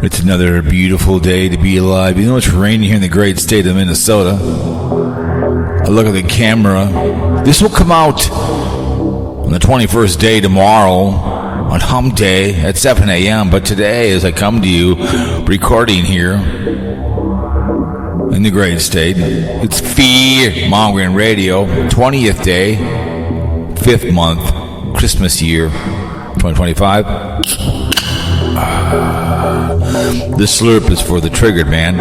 It's another beautiful day to be alive. You know it's raining here in the great state of Minnesota. I look at the camera. This will come out on the 21st day tomorrow on Hump Day at 7 a.m. But today, as I come to you, recording here in the great state, it's Fear-Mongering Radio, 20th day, 5th month, Christmas year, 2025. This slurp is for the triggered man.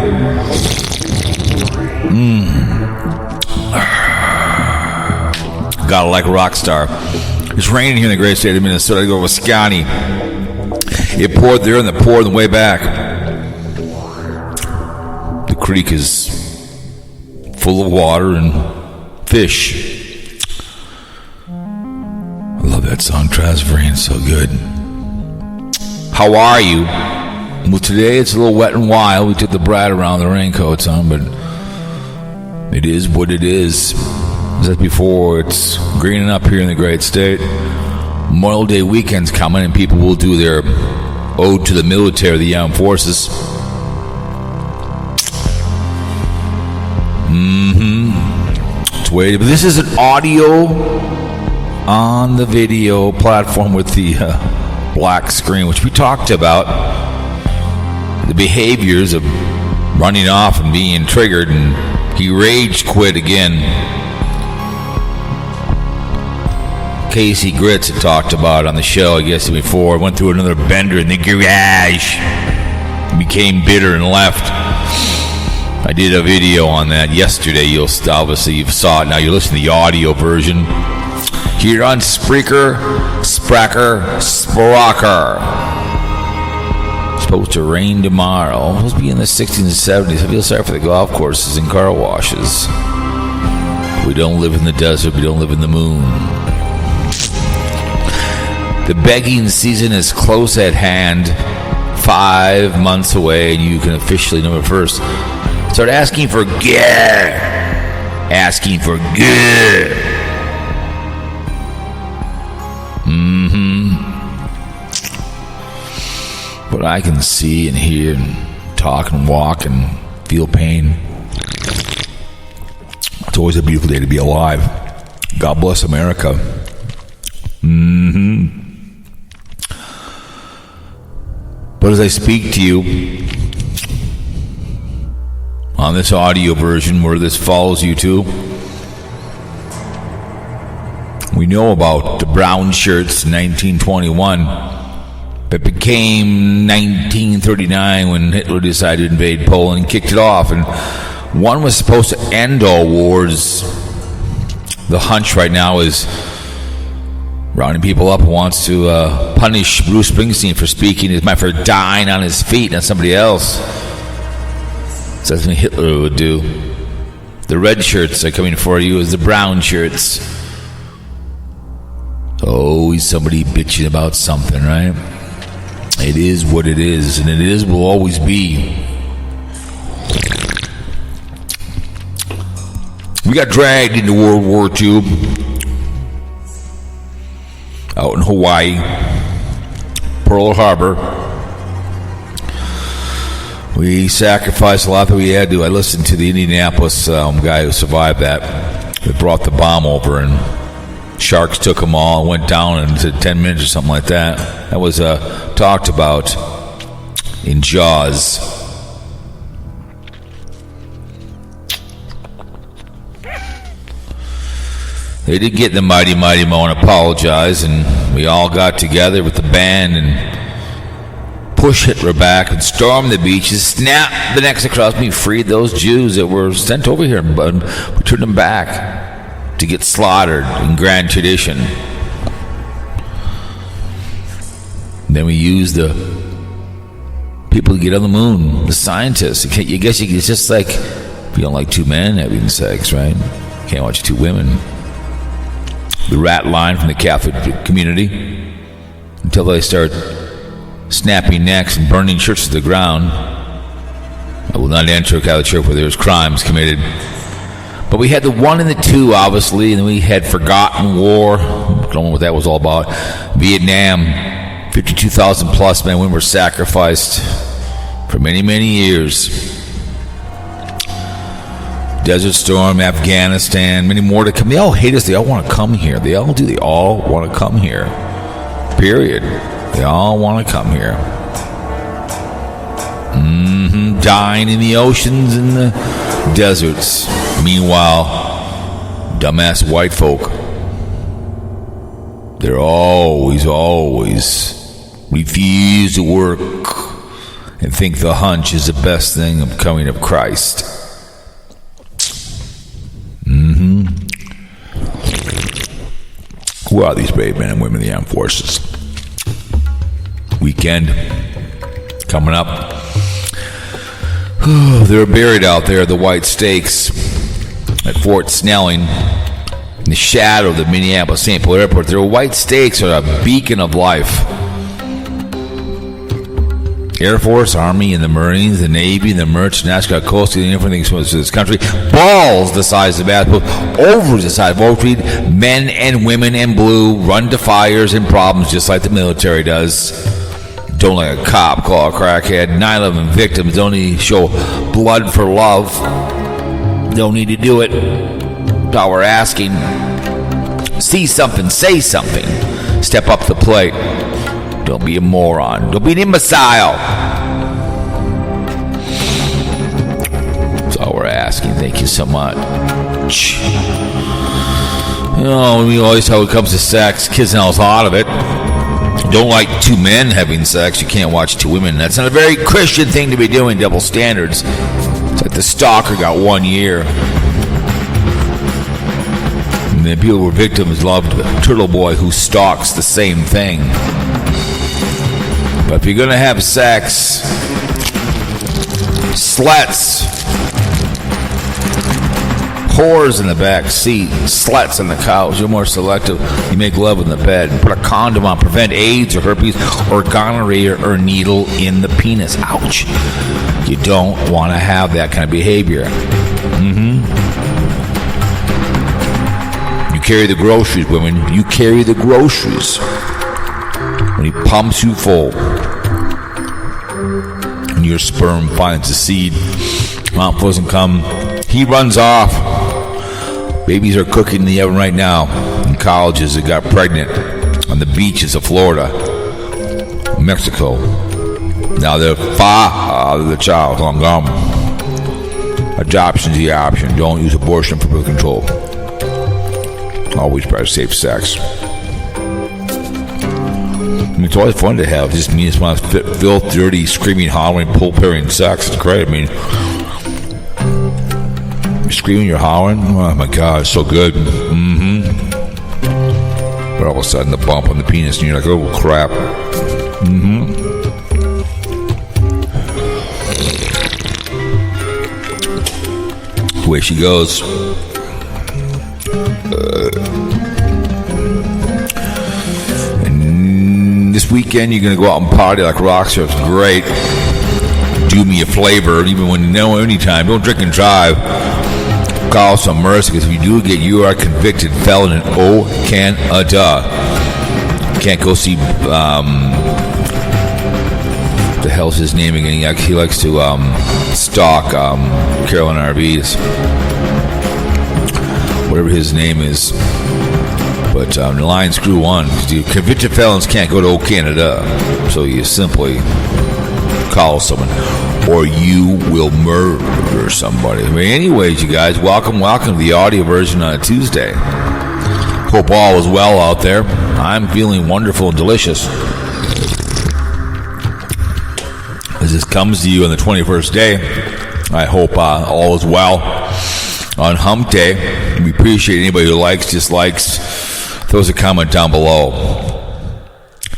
Gotta like a rock star. It's raining here in the great state of Minnesota. I go to Wisconsin. It poured there and it poured on the way back. The creek is full of water and fish. I love that song, Transferring, so good. How are you? Well, today it's a little wet and wild. We took the brat around, the raincoats on, but it is what it is. As I said before, it's greening up here in the great state. Memorial Day weekend's coming, and people will do their ode to the military, the armed forces. It's waiting, but this is an audio on the video platform with the black screen, which we talked about. The behaviors of running off and being triggered, and he rage quit again. Casey Grits had talked about on the show, I guess before, went through another bender in the garage, became bitter and left. I did a video on that yesterday. You've saw it now. You're listening to the audio version here on Spreaker. Supposed to rain tomorrow. It's supposed to be in the 60s and 70s. I feel sorry for the golf courses and car washes. We don't live in the desert. We don't live in the moon. The begging season is close at hand. 5 months away, and you can officially, November 1st, start asking for gear. Asking for gear. But I can see and hear and talk and walk and feel pain. It's always a beautiful day to be alive. God bless America. But as I speak to you on this audio version where this follows you to, we know about the brown shirts in 1921. It became 1939 when Hitler decided to invade Poland and kicked it off. And one was supposed to end all wars. The hunch right now is rounding people up who wants to punish Bruce Springsteen for dying on his feet, not somebody else. So that's what Hitler would do. The red shirts are coming for you as the brown shirts. Always somebody bitching about something, right? It is what it is, and it is will always be. We got dragged into World War II out in Hawaii, Pearl Harbor. We sacrificed a lot that we had to. I listened to the Indianapolis guy who survived that. They brought the bomb over, and sharks took them all and went down in 10 minutes or something like that. That was talked about in Jaws. They did get the Mighty Mo and apologize, and we all got together with the band and push Hitler back and stormed the beaches, snapped the necks across me, freed those Jews that were sent over here, but we turned them back to get slaughtered in grand tradition. Then we used the people to get on the moon, the scientists. You guess it's just like, if you don't like two men having sex, right? You can't watch two women. The rat line from the Catholic community, until they start snapping necks and burning churches to the ground. I will not enter a Catholic church where there's crimes committed. But we had the 1 and the 2, obviously, and then we had Forgotten War. I don't know what that was all about. Vietnam, 52,000 plus men and women were sacrificed for many, many years. Desert Storm, Afghanistan, many more to come. They all hate us. They all want to come here. They all do. They all want to come here. Period. They all want to come here. Dying in the oceans and the deserts. Meanwhile, dumbass white folk, they're always refuse to work and think the hunch is the best thing of coming of Christ. Who are these brave men and women in the armed forces? Weekend coming up. They're buried out there, the white stakes at Fort Snelling, in the shadow of the Minneapolis-St. Paul Airport. Their white stakes are a beacon of life. Air Force, Army, and the Marines, the Navy, the Merchant, National Guard, Coastal, and everything to this country. Balls the size of basketballs, overs the size of Oak Tree. Men and women in blue run to fires and problems just like the military does. Don't let a cop call a crackhead. 9/11 victims don't need to show blood for love. Don't need to do it. That's all we're asking. See something, say something. Step up the plate. Don't be a moron. Don't be an imbecile. That's all we're asking. Thank you so much. You know, we always how it comes to sex, kids know a lot of it. Don't like two men having sex. You can't watch two women. That's not a very Christian thing to be doing. Double standards. It's like the Stalker got 1 year. And the people who were victims loved Turtle Boy, who stalks the same thing. But if you're going to have sex, sluts, whores in the back seat, sluts on the couch, you're more selective. You make love in the bed. Put a condom on. Prevent AIDS or herpes or gonorrhea or needle in the penis. Ouch. You don't want to have that kind of behavior. You carry the groceries, women. You carry the groceries. When he pumps you full and your sperm finds a seed, mouth doesn't come, he runs off. Babies are cooking in the oven right now in colleges that got pregnant on the beaches of Florida, Mexico. Now they're father of the child. Long gone. Adoption's the option. Don't use abortion for birth control. Always try safe sex. I mean, it's always fun to have. Just me, just want to filth, dirty, screaming, hollering, pull-pairing sex. It's great. I mean, you're screaming, you're hollering. Oh my God, it's so good. But all of a sudden, the bump on the penis, and you're like, oh crap. Away she goes. This weekend you're going to go out and party like rock stars. Great. Do me a flavor, even when anytime. Don't drink and drive. Call some mercy, because if you do get, you are a convicted felon in Canada. Can't go see the hell's his name again? He likes to stalk Carolyn RVs, whatever his name is. But the line screw one. Convicted felons can't go to Canada. So you simply call someone, or you will murder somebody. I mean, anyways, you guys, welcome to the audio version on a Tuesday. Hope all is well out there. I'm feeling wonderful and delicious. As this comes to you on the 21st day, I hope all is well on Hump Day. We appreciate anybody who likes, dislikes, throws a comment down below.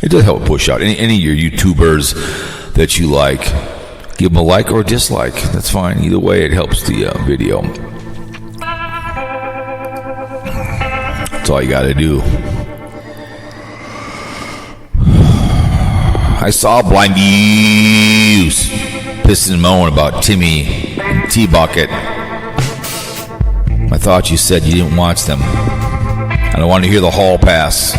It does help push out any of your YouTubers that you like. Give them a like or a dislike. That's fine. Either way, it helps the video. That's all you got to do. I saw BlindViews pissing and moaning about Timmy and T-Bucket. I thought you said you didn't watch them. I don't want to hear the hall pass.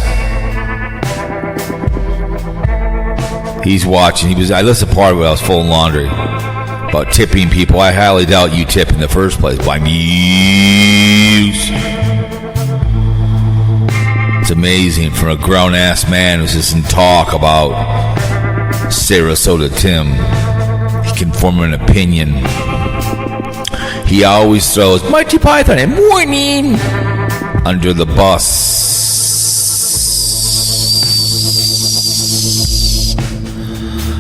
He's watching. I listened to part of it. I was full of laundry about tipping people. I highly doubt you tip in the first place. BlindViews. It's amazing for a grown-ass man who's just in talk about Sarasota Tim. He can form an opinion. He always throws Mighty Python and Morning under the bus.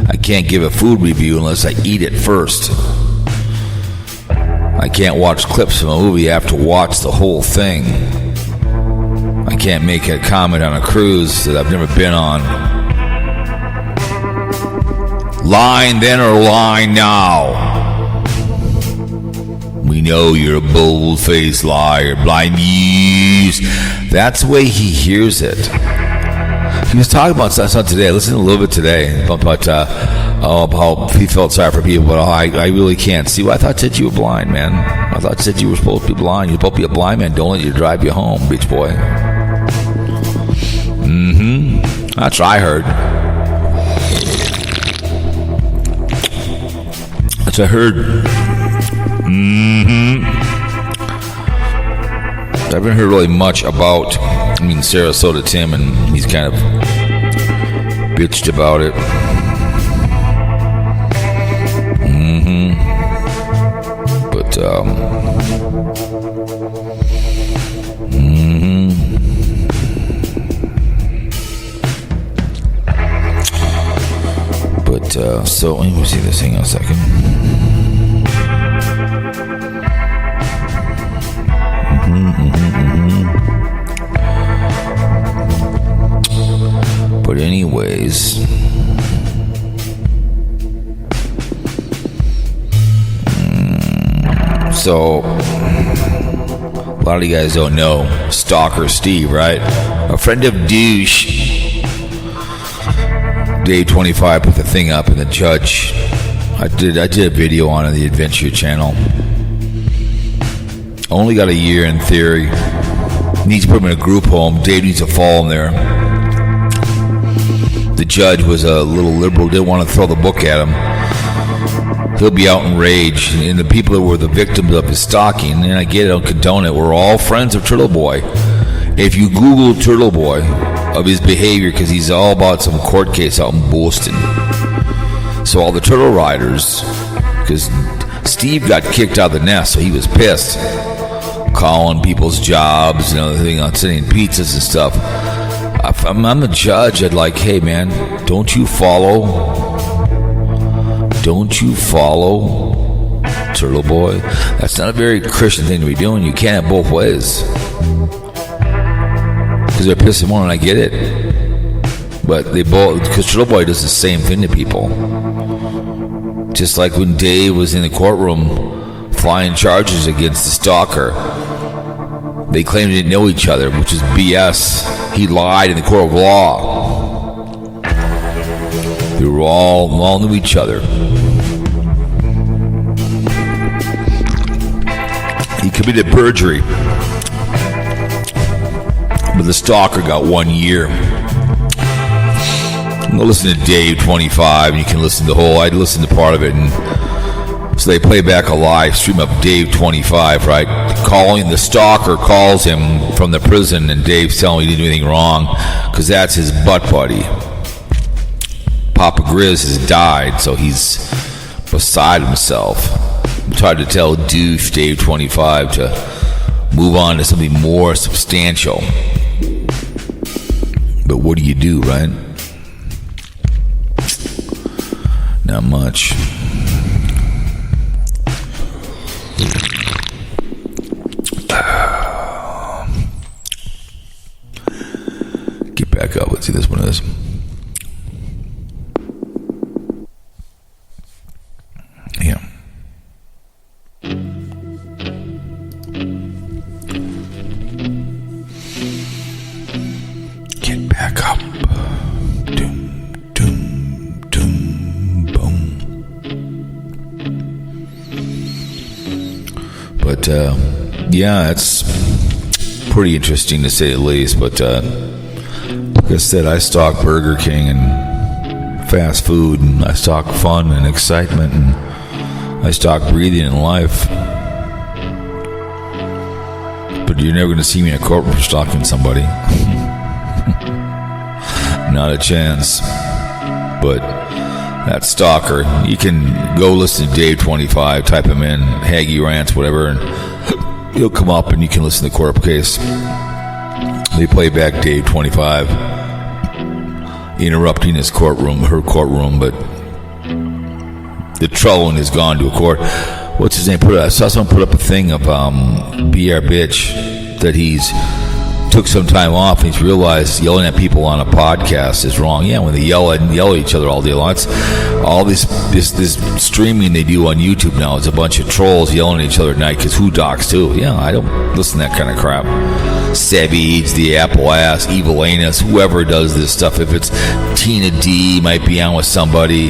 I can't give a food review unless I eat it first. I can't watch clips of a movie. I have to watch the whole thing. I can't make a comment on a cruise that I've never been on. Line then or line now? We know you're a bold-faced liar. BlindViews. That's the way he hears it. He was talking about something today. I listened a little bit today about how he felt sorry for people, but I really can't see. Well, I thought said you were blind, man. I thought said you were supposed to be blind. You're supposed to be a blind man. Don't let you drive you home, bitch boy. That's what I heard. That's what I heard. I haven't heard really much about, Sarasota Tim, and he's kind of bitched about it. But, so let me see this thing in a second. But anyways, so a lot of you guys don't know Stalker Steve, right? A friend of douche. Day 25 put the thing up, and the judge, I did a video on it, the Adventure Channel. Only got a year in theory. Needs to put him in a group home. Dave needs to follow him there. The judge was a little liberal, didn't want to throw the book at him. He'll be out in rage. And the people that were the victims of his stalking, and I get it, I don't condone it, we're all friends of Turtle Boy. If you Google Turtle Boy, of his behavior, because he's all about some court case out in Boston. So all the turtle riders, because Steve got kicked out of the nest, so he was pissed, calling people's jobs, sending pizzas and stuff. If I'm the judge, I'd like, hey man, don't you follow Turtle Boy? That's not a very Christian thing to be doing. You can't have both ways. Because they're pissing more, and I get it. But they both, because Turtle Boy does the same thing to people. Just like when Dave was in the courtroom flying charges against the Stalker. They claimed they didn't know each other, which is BS. He lied in the court of law. They were all knew each other. He committed perjury. But the Stalker got 1 year. Go listen to Dave 25, and you can listen to the whole. I'd listen to part of it, and so they play back a live stream of Dave 25, right? The Stalker calls him from the prison, and Dave's telling him he didn't do anything wrong, because that's his butt buddy. Papa Grizz has died, so he's beside himself. I'm trying to tell douche Dave 25 to move on to something more substantial. But what do you do, right? Not much. Get back up. Let's see this one is. Yeah. Get back up. Doom, doom, doom, boom. But, yeah, it's pretty interesting to say the least. But, like I said, I stalk Burger King and fast food, and I stalk fun and excitement, and I stalk breathing in life. But you're never going to see me in a courtroom stalking somebody. Not a chance. But that Stalker, you can go listen to Dave 25, type him in, Haggy Rants, whatever, and he'll come up and you can listen to the court case. They play back Dave 25 interrupting his courtroom, her courtroom, but the trolling has gone to a court. What's his name? I saw someone put up a thing of Be Our Bitch, that he's took some time off and he's realized yelling at people on a podcast is wrong. Yeah, when they yell at each other all day long. It's all this streaming they do on YouTube now is a bunch of trolls yelling at each other at night, because who docs too? Yeah, I don't listen to that kind of crap. Savage, the Apple Ass, Evil Anus, whoever does this stuff. If it's Tina D, might be on with somebody.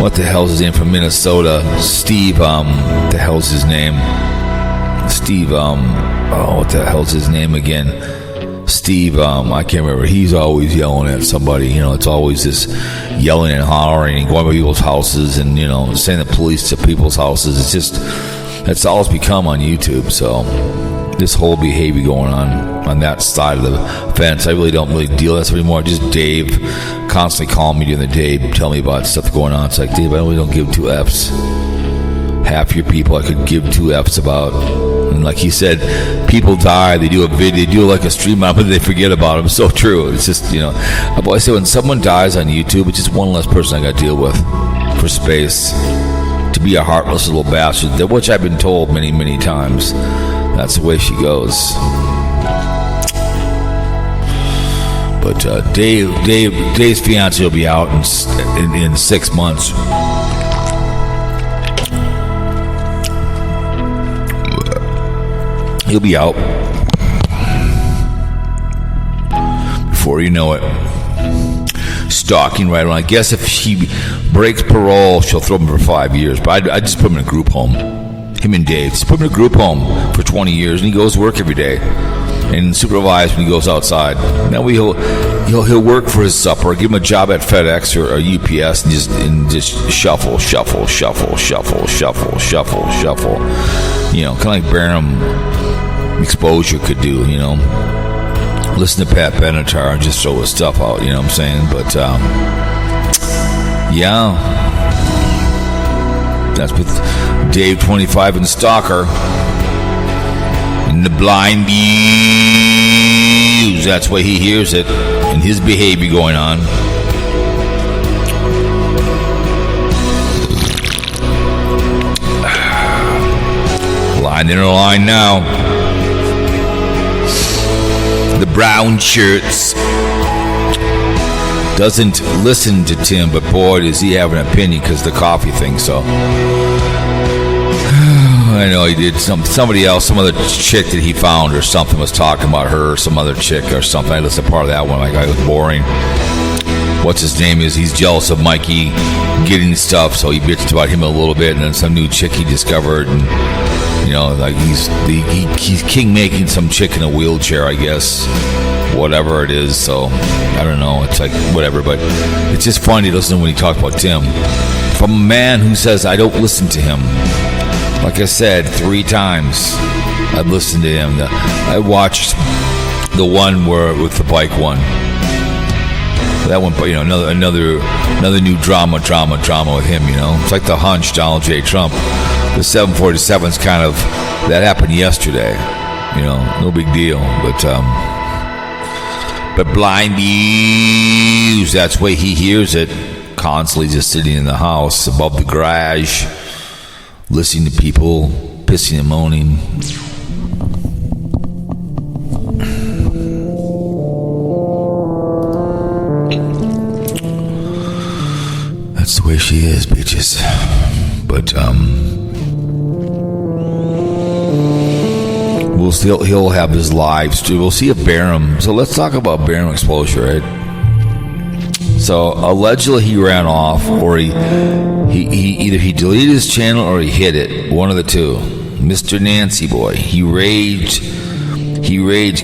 What the hell's his name from Minnesota? Steve, the hell's his name? Steve, what the hell's his name again? Steve, I can't remember. He's always yelling at somebody. You know, it's always this yelling and hollering and going to people's houses and, you know, sending the police to people's houses. It's just, that's all it's become on YouTube. So this whole behavior going on that side of the fence, I really don't deal with this anymore. Just Dave constantly calling me during the day, tell me about stuff going on. It's like, Dave, I really don't give two F's. Half your people I could give two F's about. And like he said, people die, they do a video, they do like a stream out, but they forget about them. So true. It's just, you know, I've always said when someone dies on YouTube, it's just one less person I got to deal with for space. To be a heartless little bastard, which I've been told many, many times. That's the way she goes. But Dave's fiance will be out in 6 months. He'll be out before you know it. Stalking right around. I guess if she breaks parole, she'll throw him for 5 years. But I just put him in a group home. Him and Dave. Just put him in a group home for 20 years, and he goes to work every day and supervised when he goes outside. Now he'll work for his supper. Give him a job at FedEx or UPS, and just shuffle. You know, kind of like Barium exposure could do, you know. Listen to Pat Benatar and just throw his stuff out, you know what I'm saying? But yeah, that's with Dave 25 and Stalker and the Blind Views. That's why he hears it and his behavior going on. Line in a line now. The brown shirts doesn't listen to Tim, but boy, does he have an opinion because the coffee thing. So I know he did somebody else, some other chick that he found or something was talking about her, or some other chick or something. I listened to part of that one. Like, it was boring. What's his name is? He's jealous of Mikey getting stuff, so he bitched about him a little bit, and then some new chick he discovered, and you know, like he's king making some chick in a wheelchair, I guess, whatever it is. So I don't know. It's like whatever, but it's just funny to listen when he talks about Tim from a man who says I don't listen to him. Like I said 3 times, I've listened to him. I watched the one with the bike one. That one, you know, another new drama with him. You know, it's like the hunch, Donald J. Trump. The 747's kind of, that happened yesterday, you know, no big deal, but BlindViews, that's the way he hears it. constantly just sitting in the house above the garage, listening to people pissing and moaning. That's the way she is, bitches. But he'll have his lives too. We'll see a Barium. So let's talk about Barium exposure, right? So allegedly he ran off, or he either he deleted his channel or he hid it. One of the two. Mr. Nancy boy. He rage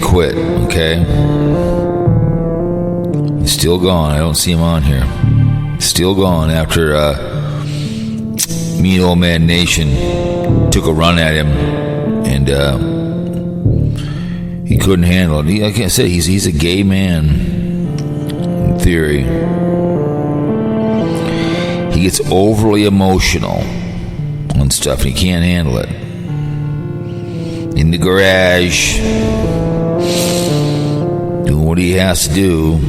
quit. Okay. He's still gone. I don't see him on here. Still gone after Mean Old Man Nation took a run at him, and he couldn't handle it. Like I said, he's a gay man in theory. He gets overly emotional on stuff, and he can't handle it. In the garage, doing what he has to do.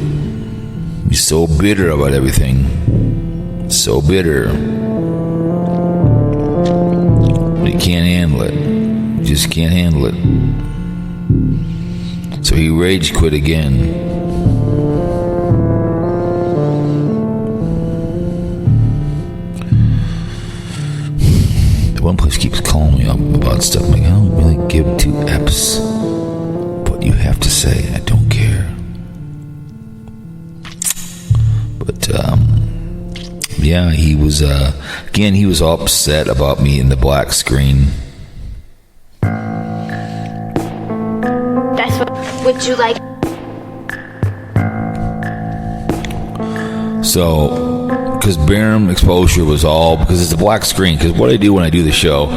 He's so bitter about everything. So bitter. But he can't handle it. He just can't handle it. So he rage quit again. The one place keeps calling me up about stuff. I'm like, I don't really give 2 F's what you have to say. I don't care. But yeah, he was again, he was all upset about me in the black screen. That's what would you like? So, because Barium exposure was all because it's a black screen. Because what I do when I do the show,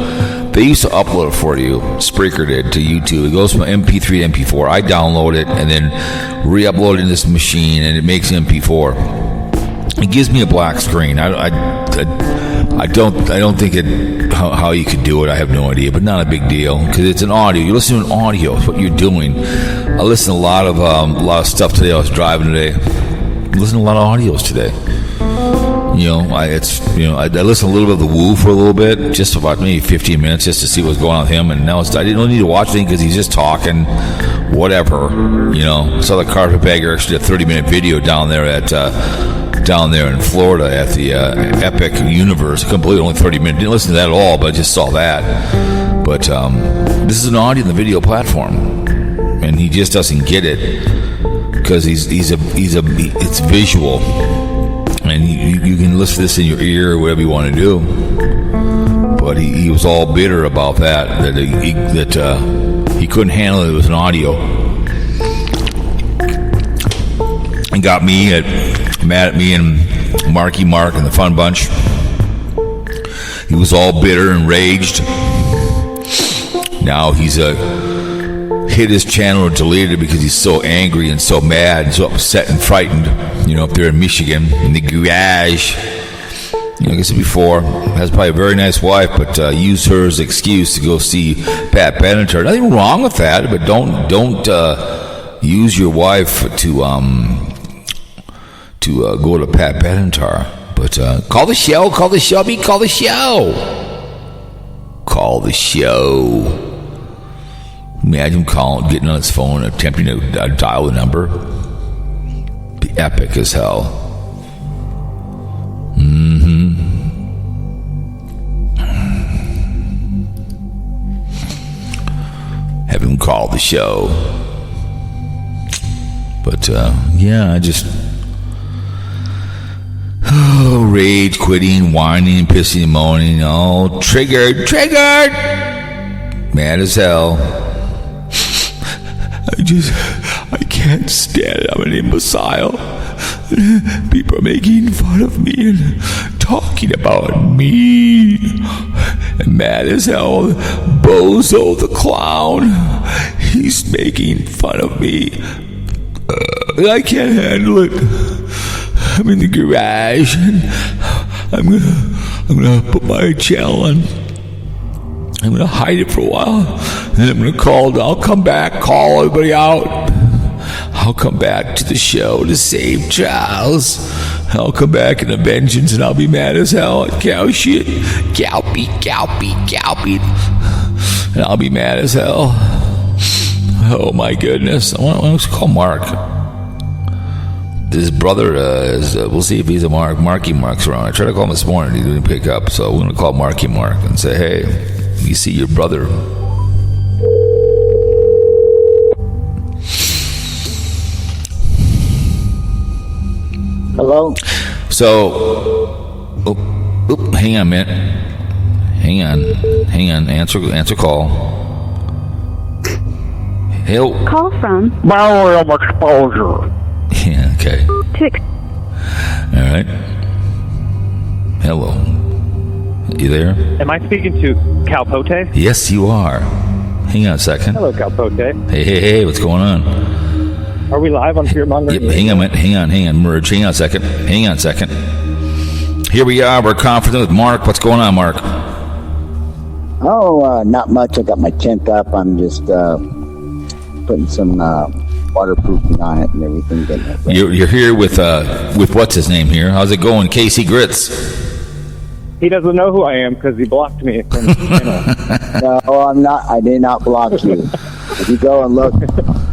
they used to upload it for you. Spreaker did to YouTube. It goes from MP3 to MP4. I download it and then re-upload it in this machine, and it makes MP4. It gives me a black screen. I don't think it how you could do it. I have no idea, but not a big deal because it's an audio. You listen to an audio. It's what you're doing. I listen to a lot of stuff today. I was driving today. I listen to a lot of audios today. You know, I listened a little bit of the Woo for a little bit, just about maybe 15 minutes, just to see what's going on with him. And now I didn't need to watch anything because he's just talking, whatever. You know, I saw the Carpetbagger actually did a 30-minute video down there in Florida at the Epic Universe. Completely only 30 minutes. Didn't listen to that at all, but I just saw that. But this is an audio and the video platform, and he just doesn't get it because it's visual. And you can listen to this in your ear or whatever you want to do. But he was all bitter about that he couldn't handle it. It was an audio. And got me mad at me and Marky Mark and the Fun Bunch. He was all bitter and raged. Now he's hit his channel or deleted it because he's so angry and so mad and so upset and frightened. You know, up there in Michigan, in the garage. You know, like I said before, has probably a very nice wife, but used her as an excuse to go see Pat Benatar. Nothing wrong with that, but don't use your wife to go to Pat Benatar. But call the show, Imagine getting on his phone, attempting to dial the number. Be epic as hell. Have him call the show. But yeah, I just rage quitting, whining, pissing and moaning, all triggered, mad as hell. I can't stand it. I'm an imbecile. People are making fun of me and talking about me. And mad as hell, Bozo the Clown, he's making fun of me. I can't handle it. I'm in the garage and I'm gonna put my channel on. I'm gonna hide it for a while, and then I'm gonna I'll come back, call everybody out, I'll come back to the show to save Charles. I'll come back in a vengeance and I'll be mad as hell at cow shit. Cow beat. And I'll be mad as hell. Oh my goodness. I want to call Mark. His brother we'll see if he's a Marky Mark's around. I tried to call him this morning. He didn't pick up. So we're going to call Marky Mark and say, hey, you see your brother. Hello? So, hang on a minute. Hang on. Answer call. Hello. Call from Barium exposure. Yeah, okay. Tick. All right. Hello. You there? Am I speaking to Cowpote? Yes, you are. Hang on a second. Hello, Cowpote. Hey, what's going on? Are we live on Fearmonger? Yep, hang on. Merge. Hang on a second. Here we are. We're conferencing with Mark. What's going on, Mark? Oh, not much. I got my tent up. I'm just putting some waterproofing on it and everything. You're here with what's his name here? How's it going, Casey Grits? He doesn't know who I am because he blocked me from the channel. No, I'm not. I did not block you. If you go and look,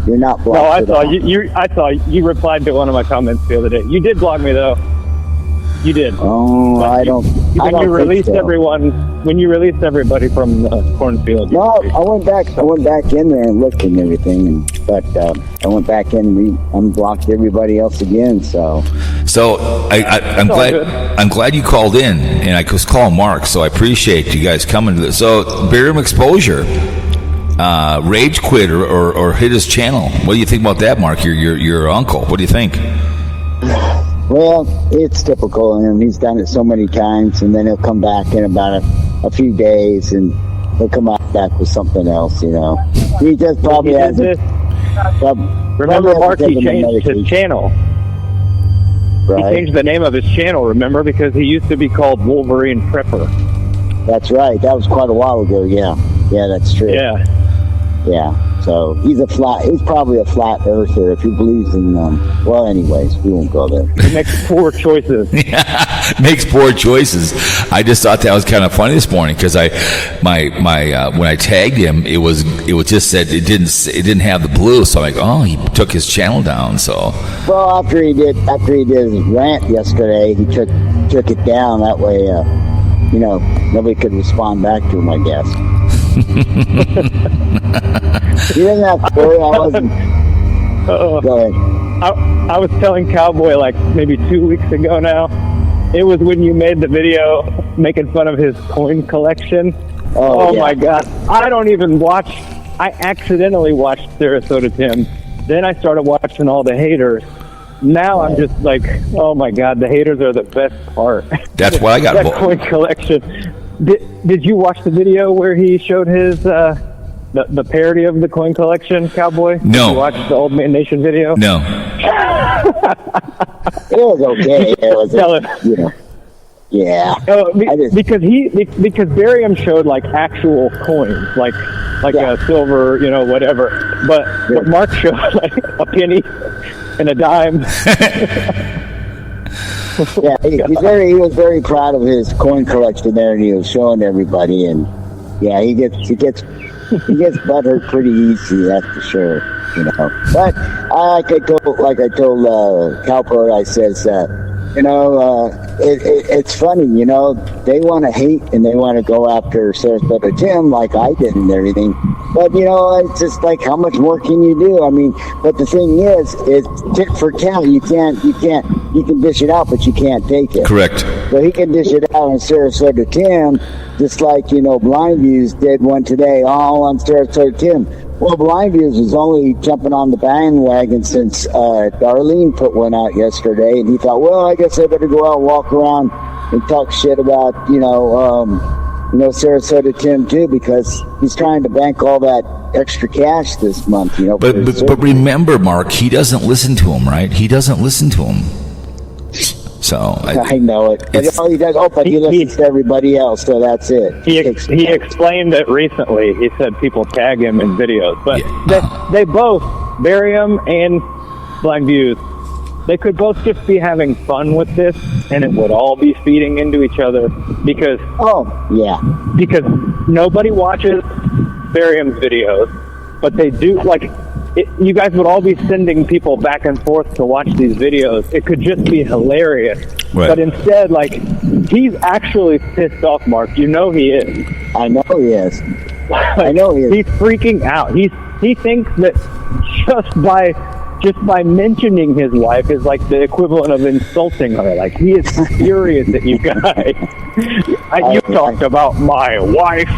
you're not blocked. No, I saw you. I saw you replied to one of my comments the other day. You did block me though. You did. Oh, I don't. When you released everybody from the cornfield. No, I went back in there and looked and everything, but I went back in and unblocked everybody else again. So I'm glad you called in, and I was calling Mark. So I appreciate you guys coming to this. So Barium exposure, rage quit or hit his channel. What do you think about that, Mark? Your uncle. What do you think? Well, it's typical of him. He's done it so many times, and then he'll come back in about a few days, and he'll come back with something else, you know. He just probably hasn't. Remember, Mark, he changed his channel. Right. He changed the name of his channel, remember, because he used to be called Wolverine Prepper. That's right. That was quite a while ago, yeah. Yeah, that's true. Yeah. Yeah. So he's probably a flat earther if he believes in well, anyways, we won't go there. He makes poor choices. Yeah, makes poor choices. I just thought that was kind of funny this morning because when I tagged him, it just said it didn't have the blue, so I'm like, oh, he took his channel down. So well, after he did his rant yesterday, he took it down. That way, nobody could respond back to him, I guess. You didn't have to worry. I wasn't. Go ahead. I was telling Cowboy like maybe 2 weeks ago now. It was when you made the video making fun of his coin collection. Oh yeah. My God. I don't even watch. I accidentally watched Sarasota Tim. Then I started watching all the haters. Now I'm just like, oh my God, the haters are the best part. That's why I got that coin collection. Did you watch the video where he showed his the parody of the coin collection, Cowboy? No. Did you watch the Old Man Nation video? No. It was okay. It was, yeah. Because Barium showed like actual coins, like a silver, whatever. But Mark showed like a penny and a dime. Yeah, he was very proud of his coin collection there, and he was showing everybody. And yeah, he gets butthurt pretty easy, that's for sure. But like I told Cowpote, I says it's funny, they want to hate and they want to go after Sarasota Tim like I did and everything. But, it's just like, how much more can you do? I mean, but the thing is, it's tit for tat. You can dish it out, but you can't take it. Correct. So he can dish it out on Sarasota Tim, just like, BlindViews did one today, all on Sarasota Tim. Well, BlindViews was only jumping on the bandwagon since Darlene put one out yesterday, and he thought, well, I guess I better go out and walk around and talk shit about, Sarasota Tim too, because he's trying to bank all that extra cash this month, But remember, Mark, he doesn't listen to him, right? He doesn't listen to him. So I know it. But all he does, but he listens to everybody else, so that's it. He explained it recently. He said people tag him in videos, but they both Barium and BlindViews, they could both just be having fun with this, and it would all be feeding into each other because because nobody watches Barium's videos, but they do you guys would all be sending people back and forth to watch these videos. It could just be hilarious. Right. But instead, he's actually pissed off, Mark. You know he is. I know he is. I know he is. He's freaking out. He thinks that just by mentioning his wife is like the equivalent of insulting her. Like, he is furious at you guys. You talked about my wife.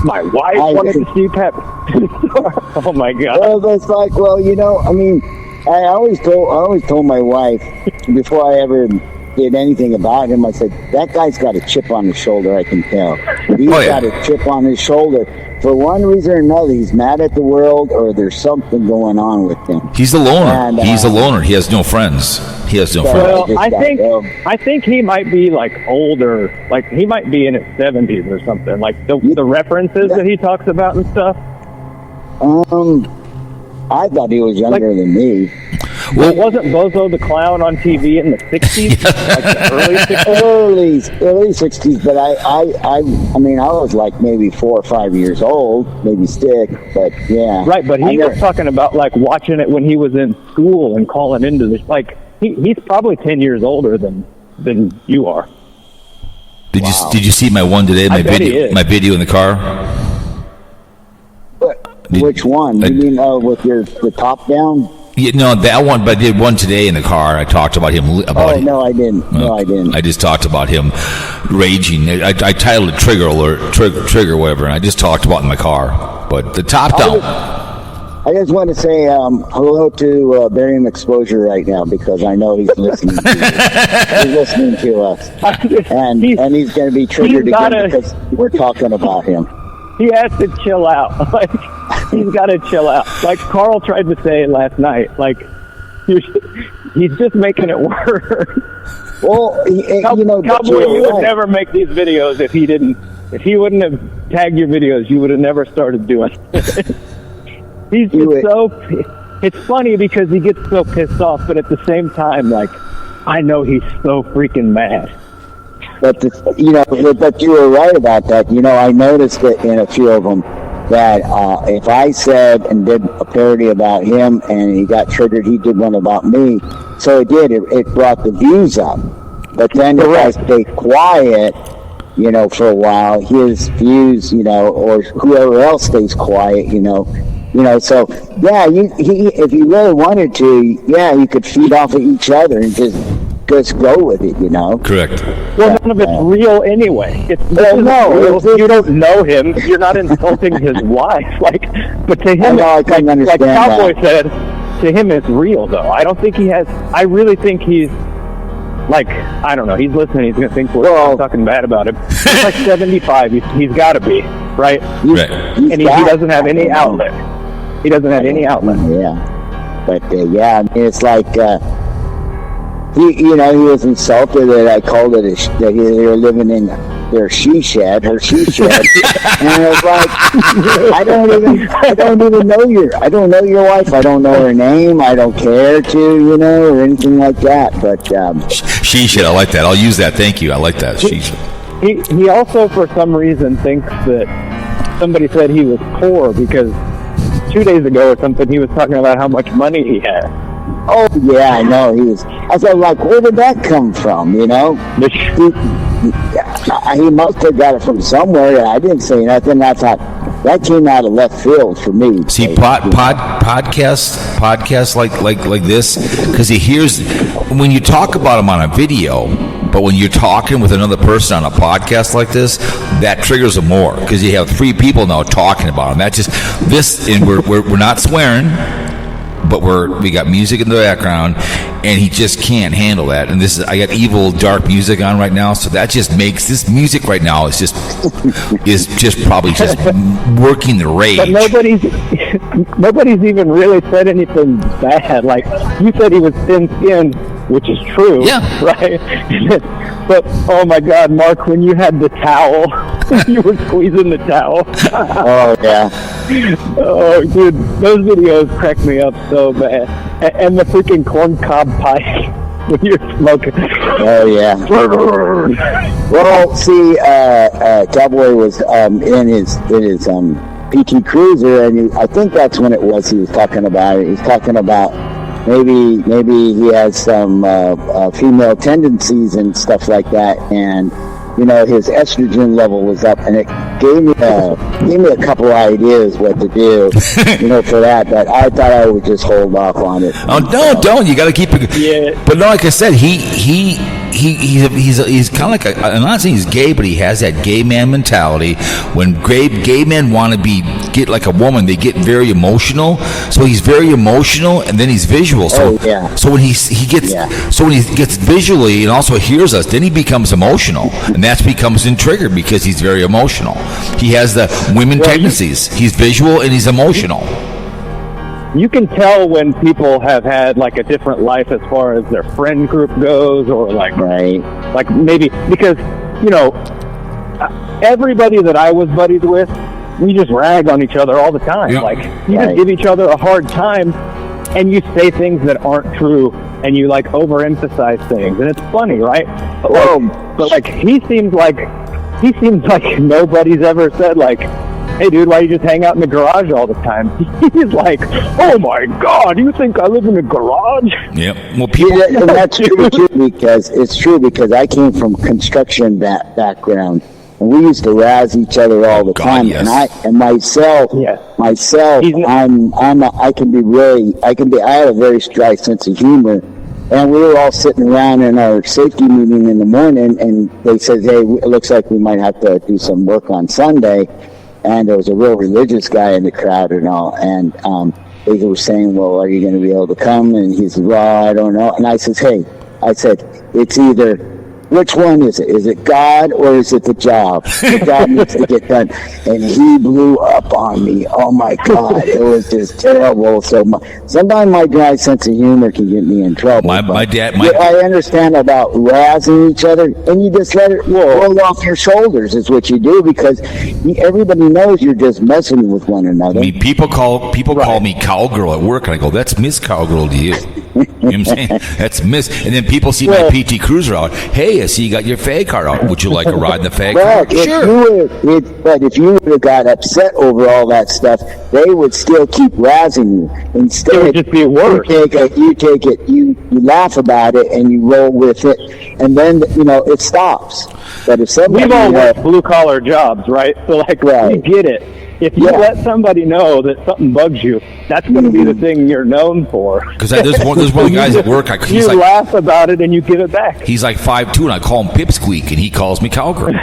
My wife wanted to see Pep. Oh my God! Well, it's like, I always told my wife before I ever did anything about him. I said, that guy's got a chip on his shoulder. I can tell. He's got a chip on his shoulder. For one reason or another, he's mad at the world, or there's something going on with him. He's a loner. He's a loner. He has no friends. He has no friends. Well, I think he might be older. Like, he might be in his 70s or something. Like the references that he talks about and stuff. I thought he was younger than me. Well, wasn't Bozo the Clown on TV in the 60s? Like the early 60s? Early 60s, but I was like maybe 4 or 5 years old, maybe 6, but yeah. Right, but he was talking about watching it when he was in school and calling into this. He's probably 10 years older than you are. Did you see my one today? My video in the car. Which one? You mean with the top down? Yeah, no, that one. But I did one today in the car. I talked about him. No, I didn't. No, I didn't. I just talked about him raging. I titled it "Trigger Alert," trigger, whatever, and I just talked about it in my car. But the top down. I just want to say hello to Barium Exposure right now, because I know he's listening. He's listening to us, and he's going to be triggered again because we're talking about him. He has to chill out. He's got to chill out. Like Carl tried to say last night. He's just making it worse. Well, Cowboy, you would never make these videos if he wouldn't have tagged your videos. You would have never started doing it. It's funny because he gets so pissed off, but at the same time, I know he's so freaking mad. But but you were right about that. I noticed that in a few of them that if I said and did a parody about him and he got triggered, he did one about me. So it brought the views up. But then if I stay quiet, for a while, his views, or whoever else stays quiet, so yeah, if you really wanted to, you could feed off of each other and just go with it, Correct. Well, none of it's real anyway. You don't know him. You're not insulting his wife. But to him, I can understand Cowboy said, to him it's real though. I don't think he has. I really think he's I don't know. He's listening. He's gonna think we're talking bad about him. He's 75. He's got to be right. And he doesn't have any outlet. He doesn't have any outlet. Yeah, but it's he was insulted that I called it that they were living in her she shed, and I was like, I don't even know your wife. I don't know her name. I don't care to, or anything like that. But she shed. I like that. I'll use that. Thank you. I like that. She shed. He also, for some reason, thinks that somebody said he was poor because 2 days ago or something he was talking about how much money he had. Oh yeah, I know. I was like, where did that come from? He must have got it from somewhere. I didn't say nothing. I thought that came out of left field for me. See, podcasts like this, because he hears when you talk about him on a video, but when you're talking with another person on a podcast like this, that triggers him more because you have 3 people now talking about him. That's just this, and we're not swearing. But we got music in the background, and he just can't handle that. And I got evil, dark music on right now, so that just makes this music right now is just probably just working the rage. But nobody's even really said anything bad. Like you said, he was thin-skinned, which is true. Yeah. Right. But oh my God, Mark, when you had the towel You were squeezing the towel. Oh, yeah. Oh, dude, those videos crack me up so bad. And the freaking corn cob pipe when you're smoking. Oh, yeah. Well, see, Cowboy was in his PT Cruiser, and I think that's when it was he was talking about it. He's talking about maybe he has some female tendencies and stuff like that, and his estrogen level was up, and it gave me a couple ideas what to do, for that. But I thought I would just hold off on it. Oh, don't! You got to keep it. Yeah. But no, like I said, he's kind of like I'm not saying he's gay, but he has that gay man mentality. When gay men want to get like a woman, they get very emotional. So he's very emotional, and then he's visual. So So when he gets visually and also hears us, then he becomes emotional, and that becomes triggered because he's very emotional. He has the women tendencies. He's visual and he's emotional. You can tell when people have had like a different life as far as their friend group goes, or like maybe because everybody that I was buddies with, we just rag on each other all the time. Yep. Like you just give each other a hard time, and you say things that aren't true, and you like overemphasize things, and it's funny, right? But he seems like nobody's ever said like, hey, dude, why you just hang out in the garage all the time? He's like, oh, my God, you think I live in a garage? Yep. Well, people... And that's true, too, because I came from construction background, and we used to razz each other all the time. Yes. And myself, I have a very dry sense of humor. And we were all sitting around in our safety meeting in the morning, and they said, hey, it looks like we might have to do some work on Sunday. And there was a real religious guy in the crowd and all. And they were saying, well, are you going to be able to come? And he said, well, I don't know. And I said, it's either, which one is it? Is it God or is it the job? The job needs to get done. And he blew up on me. Oh, my God. It was just terrible. So sometimes my dry sense of humor can get me in trouble. My dad... I understand about razzing each other, and you just let it roll off your shoulders is what you do, because everybody knows you're just messing with one another. I mean, people call me cowgirl at work, and I go, that's Miss Cowgirl to you. You know what I'm saying? That's Miss. And then people see my PT Cruiser out. Hey, I see you got your fag car out. Would you like a ride in the fag car? Sure. But if you would have got upset over all that stuff, they would still keep razzing you. Instead, it would just be worse. You laugh about it and you roll with it, and then it stops. But if somebody we've all worked blue collar jobs, right? So we get it. If you let somebody know that something bugs you, that's going to be the thing you're known for. Because there's one of the guys at work. You laugh about it and you give it back. He's like 5'2", and I call him Pipsqueak, and he calls me Cowgirl.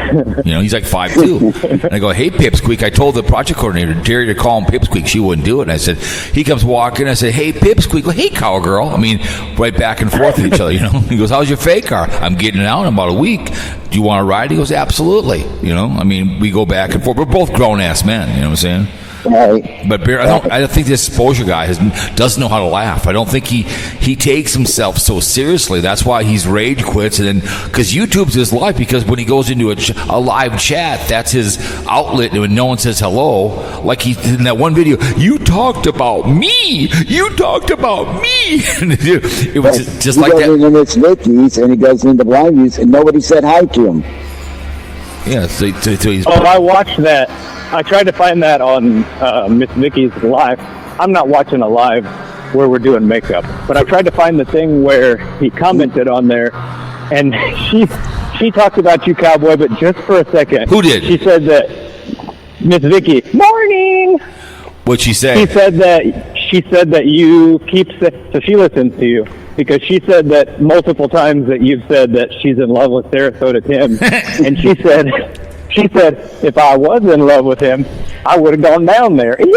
He's like 5'2". And I go, hey, Pipsqueak, I told the project coordinator, Jerry, to call him Pipsqueak. She wouldn't do it. And I said, he comes walking, I said, hey, Pipsqueak. Well, hey, Cowgirl. I mean, right back and forth with each other, He goes, how's your fake car? I'm getting it out in about a week. Do you want to ride? He goes, absolutely. I mean, we go back and forth. We're both grown-ass men, you know what I'm saying? Right. But Bear, I don't think this exposure guy doesn't know how to laugh. I don't think he takes himself so seriously. That's why he's rage quits, and then because YouTube's his life. Because when he goes into a live chat, that's his outlet. And when no one says hello, like he did in that one video, you talked about me. You talked about me. It was just like that. He goes into Miss Vicky's and he goes into BlindViews, and nobody said hi to him. Yeah, so he's. Oh, I watched that. I tried to find that on Miss Vicky's live. I'm not watching a live where we're doing makeup, but I tried to find the thing where he commented on there, and she talked about you, Cowboy, but just for a second. Who did? She said that Miss Vicky. Morning. What'd she say? She said that you keep. So she listens to you. Because she said that multiple times that you've said that she's in love with Sarasota Tim, and she said, if I was in love with him, I would have gone down there. It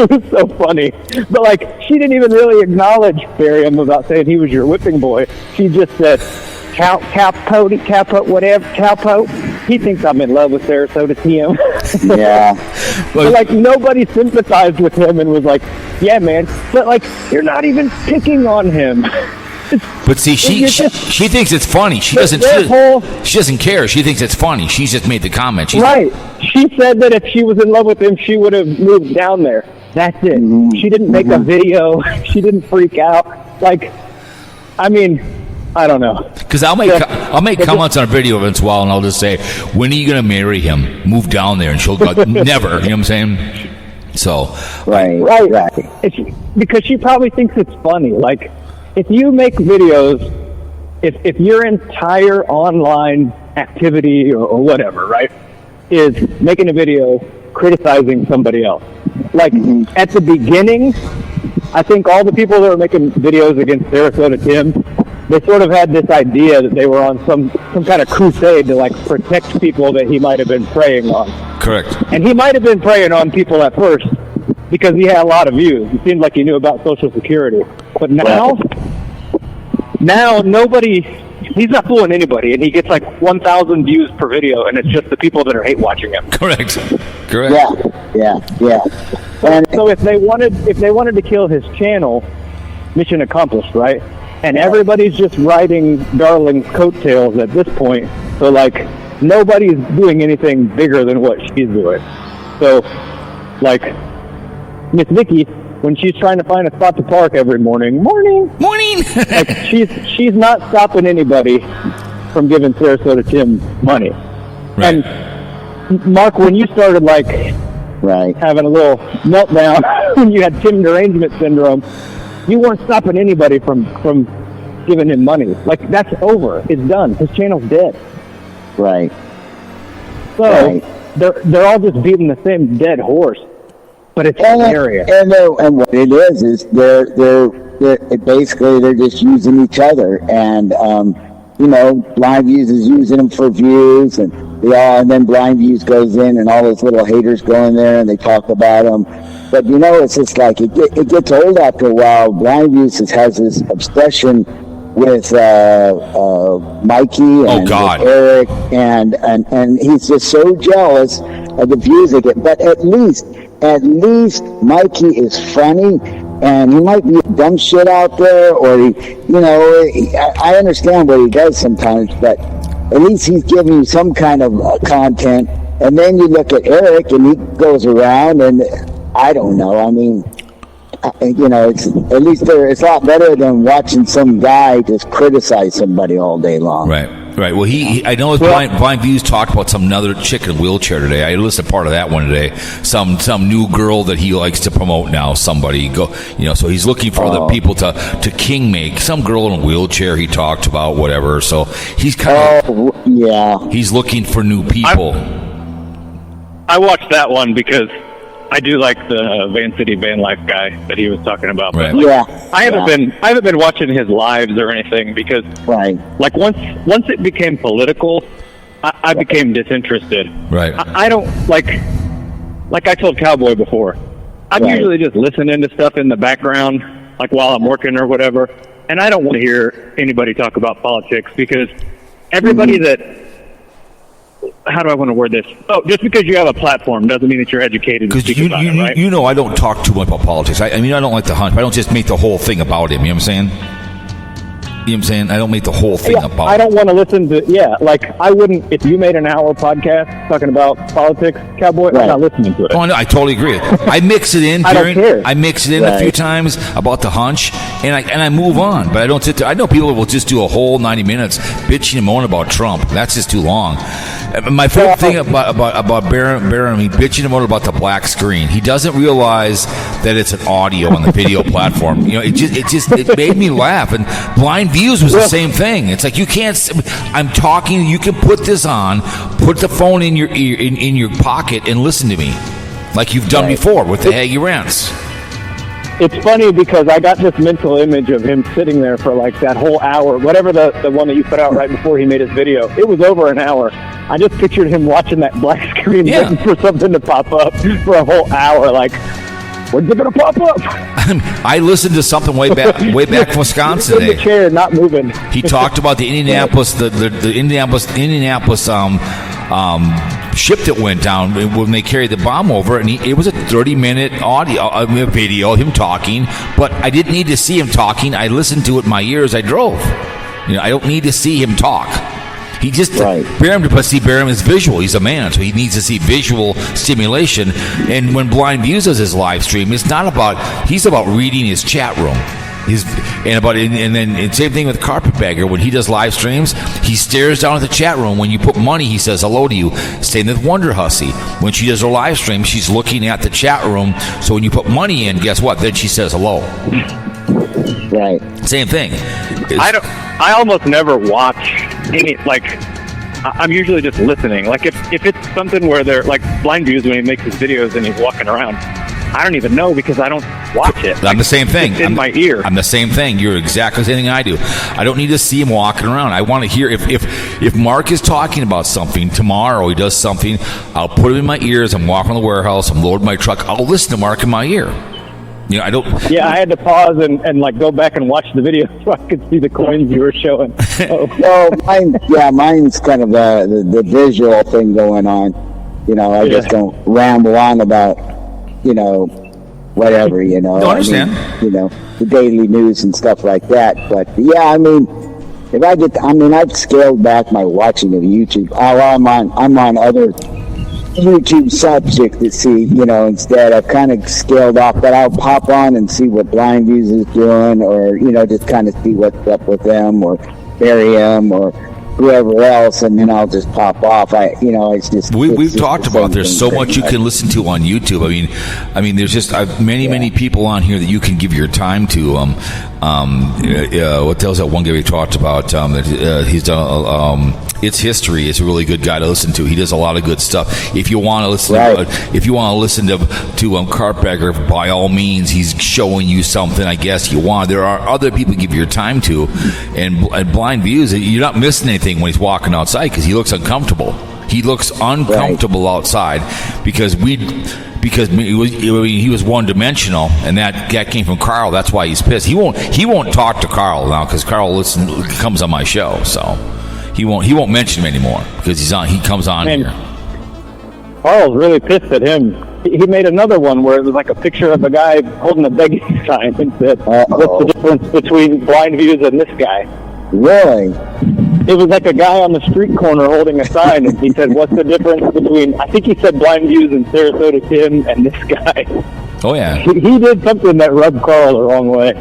was so funny. But she didn't even really acknowledge Barium about saying he was your whipping boy. She just said, Cowpote, whatever, Cowpote. He thinks I'm in love with Sarasota Tim. Yeah. But nobody sympathized with him and was like, yeah, man. But you're not even picking on him. But see, she thinks it's funny. She doesn't care. She thinks it's funny. She's just made the comment. Right. She said that if she was in love with him, she would have moved down there. That's it. She didn't make a video. She didn't freak out. Like, I mean, I don't know. Because I'll make comments on a video once in a while, and I'll just say, "When are you going to marry him? Move down there," and she'll go, "Never." You know what I'm saying? So right. It's because she probably thinks it's funny. Like, if you make videos, if your entire online activity or whatever, right, is making a video criticizing somebody else. Like, at the beginning, I think all the people that were making videos against Sarasota Tim, they sort of had this idea that they were on some kind of crusade to, like, protect people that he might have been preying on. Correct. And he might have been preying on people at first because he had a lot of views. It seemed like he knew about Social Security. But now he's not fooling anybody, and he gets like 1,000 views per video, and it's just the people that are hate watching him. Correct. Yeah. And so if they wanted to kill his channel, mission accomplished, right? And everybody's just riding Darling's coattails at this point. So, like, nobody's doing anything bigger than what she's doing. So, like, Miss Vicky, when she's trying to find a spot to park every morning, like, she's not stopping anybody from giving Sarasota Tim money. Right. And Mark, when you started, like, having a little meltdown when you had Tim derangement syndrome, you weren't stopping anybody from giving him money. Like, that's over. It's done. His channel's dead. Right. So they're all just beating the same dead horse. But it's hilarious. And what it is they're basically they're just using each other, and BlindViews is using them for views, and then BlindViews goes in, and all those little haters go in there and they talk about them. But it's just like it gets old after a while. BlindViews has this obsession with Mikey and with Eric, and he's just so jealous of the views they get. But at least Mikey is funny, and he might be dumb shit out there, or I understand what he does sometimes, but at least he's giving you some kind of content. And then you look at Eric, and he goes around, and I don't know. I mean, it's at least it's a lot better than watching some guy just criticize somebody all day long. Right. Well, I know BlindViews talked about another chick in a wheelchair today. I listened to part of that one today. Some new girl that he likes to promote now. Somebody so he's looking for other people to king make. Some girl in a wheelchair he talked about, whatever. So he's he's looking for new people. I watched that one because I do like the Van City Van Life guy that he was talking about. Right. But I haven't been watching his lives or anything because like once it became political, I became disinterested. Right. I don't like I told Cowboy before. I'm usually just listening to stuff in the background, like while I'm working or whatever, and I don't want to hear anybody talk about politics because everybody how do I want to word this? Oh, just because you have a platform doesn't mean that you're educated to speak about it, right? I don't talk too much about politics. I mean, I don't like the hunt. I don't just make the whole thing about him. You know what I'm saying? I don't make the whole thing about I don't want to listen to, like, I wouldn't, if you made an hour podcast talking about politics, Cowboy, I'm not listening to it. Oh, no, I totally agree. I mix it in. I don't care. I mix it in a few times about the hunch, and I move on. But I don't sit there. I know people will just do a whole 90 minutes bitching and moaning about Trump. That's just too long. My favorite thing about Barium, he bitching and moaning about the black screen. He doesn't realize that it's an audio on the video platform. It made me laugh. And BlindViews was the same thing. It's like, you can't. I'm talking. You can put this on, put the phone in your ear, in your pocket, and listen to me, like you've done before with the Haggy Rants. It's funny because I got this mental image of him sitting there for like that whole hour, whatever the one that you put out right before he made his video. It was over an hour. I just pictured him watching that black screen waiting for something to pop up for a whole hour. Like, when's it gonna pop up? I listened to something way back from Wisconsin today. In the chair, not moving. He talked about the Indianapolis, the Indianapolis ship that went down when they carried the bomb over, and it was a 30-minute audio video, him talking, but I didn't need to see him talking. I listened to it in my ears. I drove. I don't need to see him talk. He just Barium is visual. He's a man, so he needs to see visual stimulation. And when BlindViews does his live stream, it's not about. He's about reading his chat room. And then same thing with Carpetbagger. When he does live streams, he stares down at the chat room. When you put money, he says hello to you. Same with Wonder Hussy. When she does her live stream, she's looking at the chat room. So when you put money in, guess what? Then she says hello. Right. Same thing. I almost never watch any, like, I'm usually just listening. Like, if it's something where they're, like, BlindViews when he makes his videos and he's walking around, I don't even know because I don't watch it. I'm the same thing. It's in my ear. I'm the same thing. You're exactly the same thing I do. I don't need to see him walking around. I want to hear, if Mark is talking about something tomorrow, he does something, I'll put it in my ears. I'm walking in the warehouse, I'm loading my truck, I'll listen to Mark in my ear. I don't. Yeah, I had to pause and like go back and watch the video so I could see the coins you were showing. Well, mine's kind of the visual thing going on. I just don't ramble on about, whatever. No, I understand. The daily news and stuff like that. But yeah, I've scaled back my watching of YouTube. I'm on other YouTube subject to see, instead I've kind of scaled off, but I'll pop on and see what BlindViews is doing, or, just kind of see what's up with them, or Barium, or whoever else, and then I'll just pop off. It's just... We've talked about there's so much you can listen to on YouTube. I mean, there's just many people on here that you can give your time to. What tells that one guy we talked about that he's done It's History is a really good guy to listen to. He does a lot of good stuff. If you want to listen to Carpetbagger, by all means, he's showing you something, I guess you want. There are other people to give your time to, and BlindViews, you're not missing anything when he's walking outside because he looks uncomfortable. He looks uncomfortable outside because he was one-dimensional, and that came from Carl. That's why he's pissed. He won't talk to Carl now because Carl comes on my show, so he won't mention him anymore because he comes on here. Carl's really pissed at him. He made another one where it was like a picture of a guy holding a begging sign and said, "What's the difference between BlindViews and this guy?" Really? It was like a guy on the street corner holding a sign, and he said, "What's the difference between?" I think he said BlindViews and Sarasota Tim and this guy. Oh yeah. He did something that rubbed Carl the wrong way.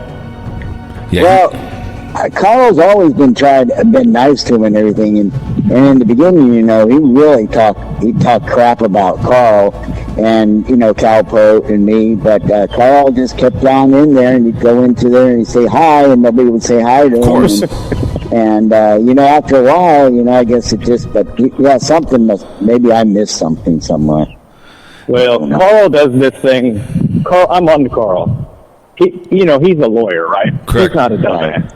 Yeah. Well, Carl's always been nice to him and everything, and in the beginning, he really talked crap about Carl and Cowpote and me, but Carl just kept on in there, and he'd go into there and he'd say hi, and nobody would say hi to him. Of course. And after a while, I guess it just, maybe I missed something somewhere. Well, Carl does this thing. I'm on Carl. He's a lawyer, right? Correct. He's not a dumbass.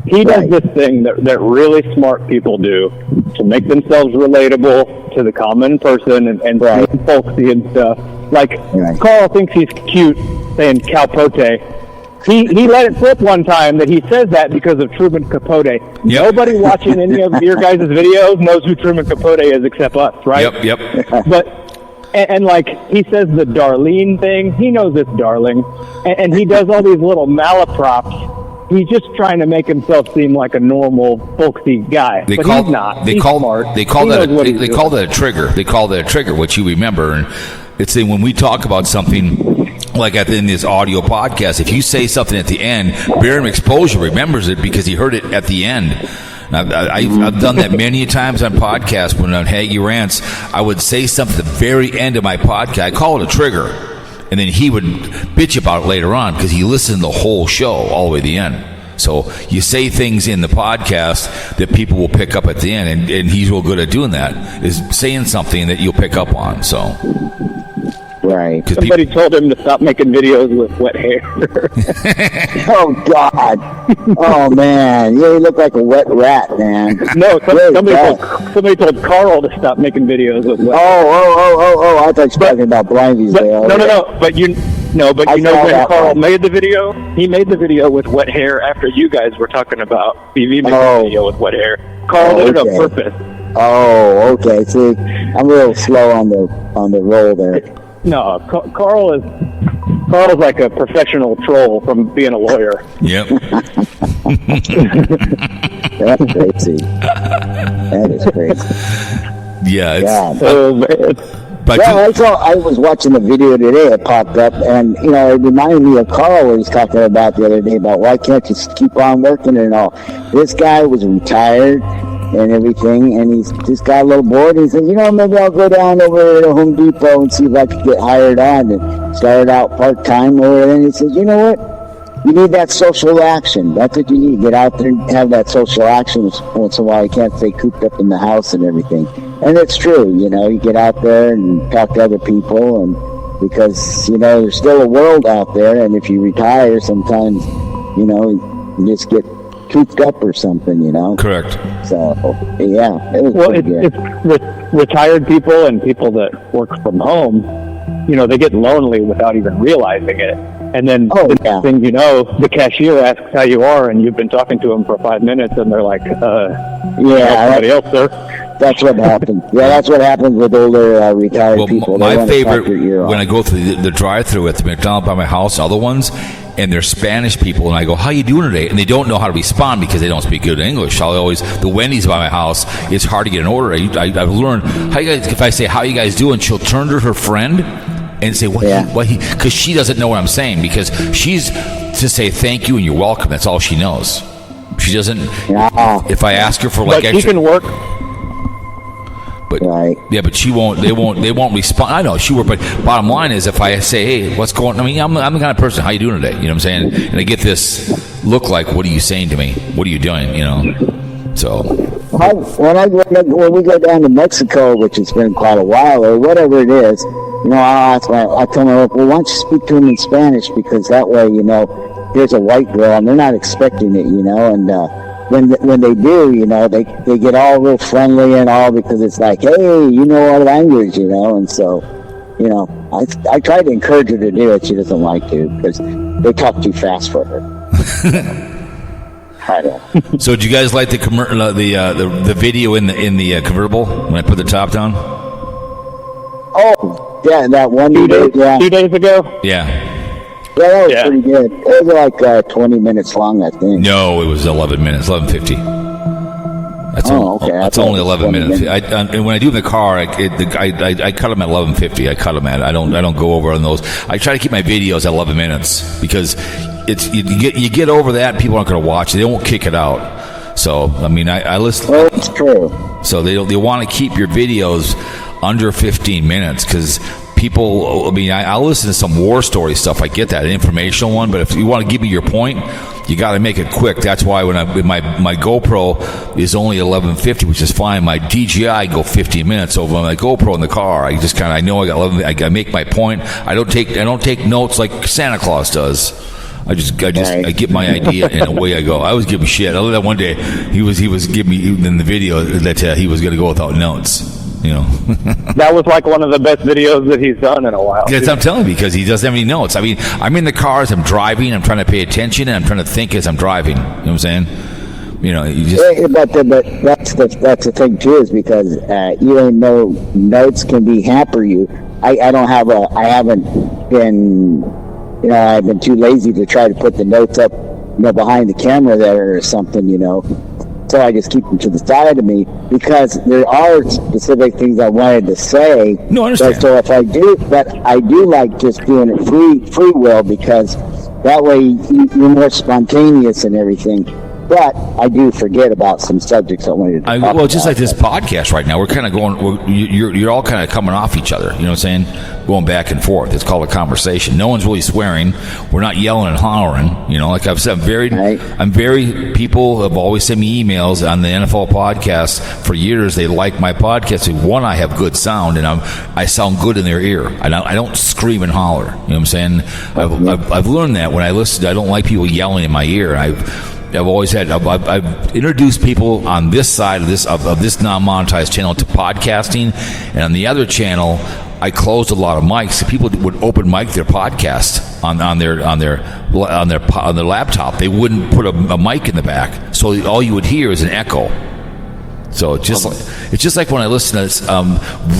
He does this thing that really smart people do to make themselves relatable to the common person and folksy and stuff. Like, Carl thinks he's cute saying Cowpote. He let it slip one time that he says that because of Truman Capote. Yep. Nobody watching any of your guys' videos knows who Truman Capote is except us, right? Yep. But and like he says the Darlene thing, he knows it's darling, and he does all these little malaprops. He's just trying to make himself seem like a normal, folksy guy, he's not. He's smart. They call that a trigger. They call that a trigger, which you remember, and it's when we talk about something. Like in this audio podcast, if you say something at the end, Barium Exposure remembers it because he heard it at the end. I've done that many times on podcasts. When on Haggy Rants, I would say something at the very end of my podcast. I call it a trigger, and then he would bitch about it later on because he listened to the whole show all the way to the end. So you say things in the podcast that people will pick up at the end, and he's real good at doing that, is saying something that you'll pick up on. So. Right. Somebody told him to stop making videos with wet hair. Oh, God. Oh, man. You look like a wet rat, man. No, somebody told Carl to stop making videos with wet hair. Oh, I thought you were talking about BlindViews. No. But you know when Carl made the video? He made the video with wet hair after you guys were talking about BV making a video with wet hair. Carl did it on purpose. Oh, okay. See, I'm a little slow on the roll there. No, Carl's like a professional troll from being a lawyer. Yep. That's crazy. That is crazy. Yeah. I was watching the video today. It popped up, and it reminded me of Carl what he's talking about the other day about why can't you keep on working and all. This guy was retired and everything, and he's just got a little bored. And he said, maybe I'll go down over to Home Depot and see if I could get hired on. And started out part time over there. And he says, you know what? You need that social action. That's what you need. Get out there and have that social action once in a while. You can't stay cooped up in the house and everything. And it's true, you get out there and talk to other people, and because, there's still a world out there, and if you retire, sometimes, you just get cooped up or something, Correct. So, yeah, it was it's retired people and people that work from home, they get lonely without even realizing it. And then the next thing you know, the cashier asks how you are, and you've been talking to them for 5 minutes, and they're like, somebody else, sir. That's what happens. Yeah, that's what happens with older retired people. My favorite, when I go through the drive-thru at the McDonald's by my house, other ones, and they're Spanish people, and I go, how you doing today? And they don't know how to respond because they don't speak good English. The Wendy's by my house, it's hard to get an order. I've learned, if I say, how you guys doing, she'll turn to her friend and say, because she doesn't know what I'm saying, because she's to say thank you and you're welcome. That's all she knows. She doesn't, if I ask her for but extra. She can work. But, yeah, but she won't. They won't respond. I know she will. But bottom line is, if I say, "Hey, what's going?" I'm the kind of person. How you doing today? You know what I'm saying? And I get this look like, "What are you saying to me? What are you doing?" So when we go down to Mexico, which has been quite a while, or whatever it is, I tell my wife, well, why don't you speak to them in Spanish, because that way, there's a white girl and they're not expecting it, and. When they do, they get all real friendly and all, because it's like, hey, you know our language, and so, I try to encourage her to do it. She doesn't like to, because they talk too fast for her. I don't. So, do you guys like the video in the convertible when I put the top down? Oh, yeah, that one 2 days, yeah. 2 days ago. Yeah. Yeah, that was pretty good. It was like 20 minutes long, I think. No, it was 11 minutes, 11:50. That's only 11 minutes. And when I do in the car, I cut them at 11:50. I cut them at. I don't go over on those. I try to keep my videos at 11 minutes, because you get over that, people aren't going to watch it. They won't kick it out. So I listen. Well, it's true. So they want to keep your videos under 15 minutes, because people, I listen to some war story stuff. I get that, an informational one. But if you want to give me your point, you got to make it quick. That's why when my GoPro is only 11:50, which is fine. My DJI go 15 minutes over my GoPro in the car. I just I know I got 11. I make my point. I don't take notes like Santa Claus does. I get my idea and away I go. I was giving shit. Other than one day, he was giving me in the video that he was going to go without notes. That was like one of the best videos that he's done in a while. Yes, I'm telling you, because he doesn't have any notes. I'm in the car as I'm driving. I'm trying to pay attention, and I'm trying to think as I'm driving. You know what I'm saying? You just. But that's the thing too, is because you don't know, notes can hamper you. I haven't been. I've been too lazy to try to put the notes up, behind the camera there or something, So I just keep them to the side of me, because there are specific things I wanted to say. No, I understand. So if I do like just doing it free will, because that way you're more spontaneous and everything. But I do forget about some subjects I wanted to talk about. Well, just like this podcast right now, we're kind of going. You're all kind of coming off each other. You know what I'm saying? Going back and forth. It's called a conversation. No one's really swearing. We're not yelling and hollering. Like I've said, I'm very. People have always sent me emails on the NFL podcast for years. They like my podcast. One, I have good sound, and I sound good in their ear. I don't scream and holler. You know what I'm saying? I've learned that when I listen. I don't like people yelling in my ear. I've always I've introduced people on this side of this non-monetized channel to podcasting, and on the other channel, I closed a lot of mics. So people would open mic their podcast on their laptop. They wouldn't put a mic in the back, so all you would hear is an echo. So it's just like when I listen to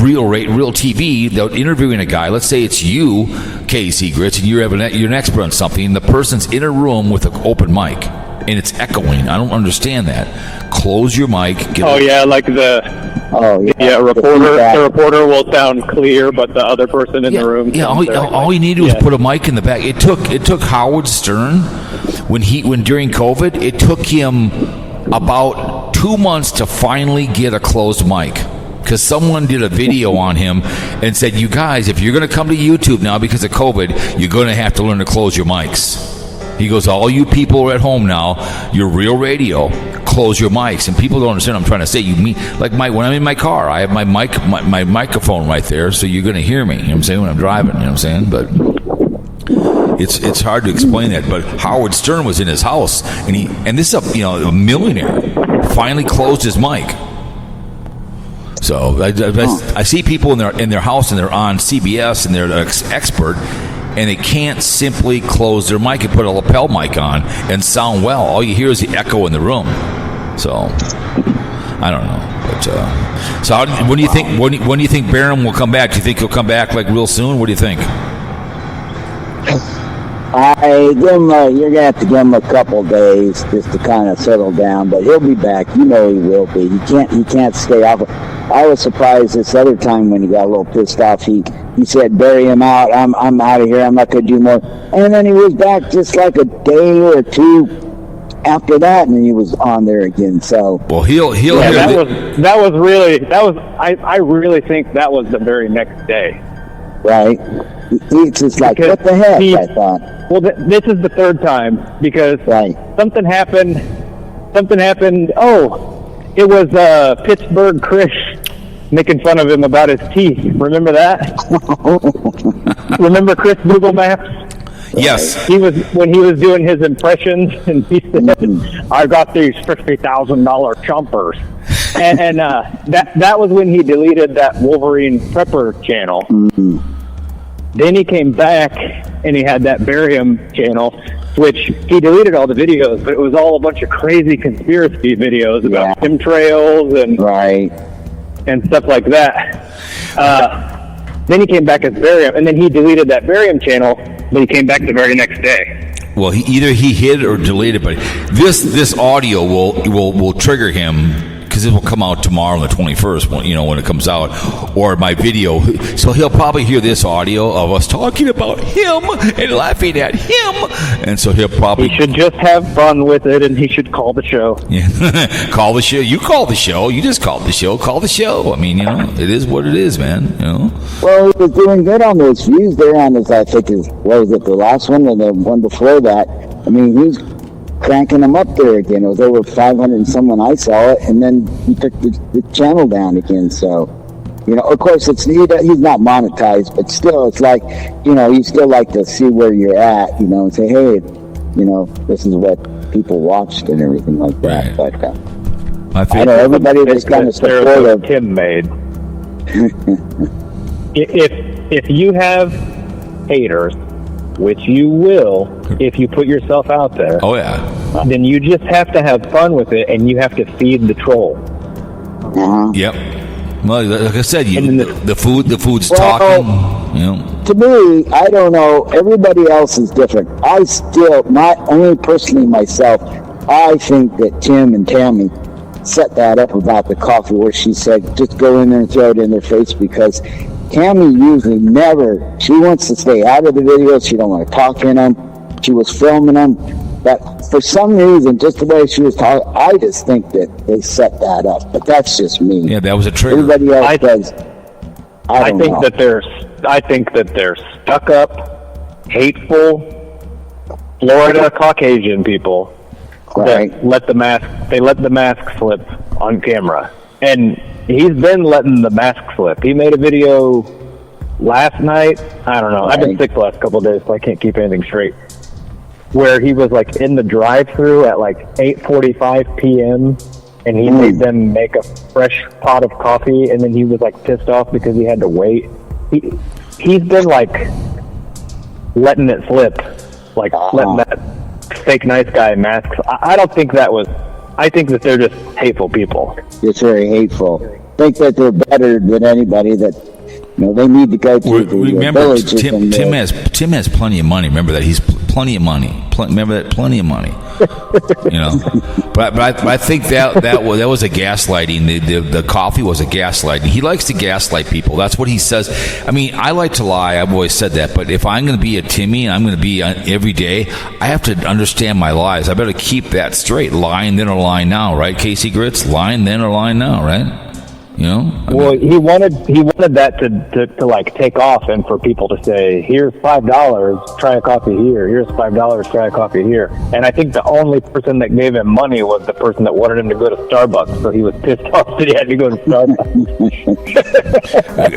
real TV, they're interviewing a guy. Let's say it's you, Casey Grits, and you're an expert on something. And the person's in a room with an open mic, and it's echoing. I don't understand that. Close your mic. Like the reporter will sound clear, but the other person in the room. Yeah, all you needed was put a mic in the back. It took Howard Stern when during COVID. It took him about 2 months to finally get a closed mic, because someone did a video on him and said, you guys, if you're going to come to YouTube now because of COVID, you're going to have to learn to close your mics. He goes, all you people are at home now, you're real radio, close your mics. And people don't understand what I'm trying to say. When I'm in my car, I have my microphone right there, so you're going to hear me, you know what I'm saying, when I'm driving, you know what I'm saying? But it's hard to explain that. But Howard Stern was in his house, and this is a millionaire, finally closed his mic. So I see people in their house, and they're on CBS, and they're an expert, and they can't simply close their mic and put a lapel mic on and sound well. All you hear is the echo in the room. So I don't know. But so when do you think when do you think Barium will come back? Do you think he'll come back like real soon? What do you think? You're gonna have to give him a couple days just to kind of settle down, but he'll be back. You know he will be. He can't stay off. I was surprised this other time when he got a little pissed off. He said, "Bury him out. I'm out of here. I'm not gonna do more." And then he was back just like a day or two after that, and he was on there again. So he'll I really think that was the very next day. Right. It's just like, what the heck, I thought. Well, this is the third time, because something happened. Oh, it was Pittsburgh Chris making fun of him about his teeth. Remember that? Remember Chris Google Maps? Yes. When he was doing his impressions, and he said, "I got these $50,000 chompers," and that was when he deleted that Wolverine Prepper channel. Mm-hmm. Then he came back and he had that Barium channel, which he deleted all the videos, but it was all a bunch of crazy conspiracy videos about chemtrails and stuff like that. Then he came back as Barium, and then he deleted that Barium channel, but he came back the very next day. Well, he hid or deleted, but this audio will trigger him, because it will come out tomorrow on the 21st, when it comes out, or my video. So he'll probably hear this audio of us talking about him and laughing at him, and so he should just have fun with it, and he should call the show. Yeah. Call the show. You call the show. You just called the show. Call the show. I mean, it is what it is, man. Well, he was doing good on those views there on his, I think, the last one or the one before that. I mean, he's cranking them up there again. It was over 500 and someone I saw it, and then he took the channel down again. So, of course, he's not monetized, but still, it's like, you still like to see where you're at, and say, hey, this is what people watched and everything like that. Right. But I know everybody was kind of supportive. Tim made. If you have haters, which you will if you put yourself out there. Oh, yeah. Then you just have to have fun with it, and you have to feed the troll. Uh-huh. Yep. Well, like I said, the food's talking. To me, I don't know. Everybody else is different. I still, not only personally myself, I think that Tim and Tammy set that up about the coffee, where she said, just go in there and throw it in their face, because Tammy usually she wants to stay out of the videos. She don't want to talk in them. She was filming them. But for some reason, just the way she was talking, I just think that they set that up. But that's just me. Yeah, that was a trigger. Everybody else does. I think that they're stuck up, hateful Florida Caucasian people that let the mask slip on camera. And he's been letting the mask slip. He made a video last night. I don't know. I've been sick the last couple of days, so I can't keep anything straight. Where he was in the drive-thru at 8:45 p.m. and he made them make a fresh pot of coffee, and then he was pissed off because he had to wait. He's been letting it slip, letting that fake nice guy mask. I don't think that was I think that they're just hateful people. It's very hateful. Think that they're better than anybody that, they need to go to the remember, villages. Tim has plenty of money. Remember that he's plenty of money. Remember that, plenty of money. But I think that was a gaslighting. The coffee was a gaslighting. He likes to gaslight people. That's what he says. I mean, I like to lie. I've always said that. But if I'm going to be a Timmy, and I'm going to be every day, I have to understand my lies. I better keep that straight. Lying then or lying now, right, Casey Grits? Lying then or lying now, right? He wanted that to like take off and for people to say, here's $5, try a coffee here. Here's $5, try a coffee here. And I think the only person that gave him money was the person that wanted him to go to Starbucks. So he was pissed off that he had to go to Starbucks.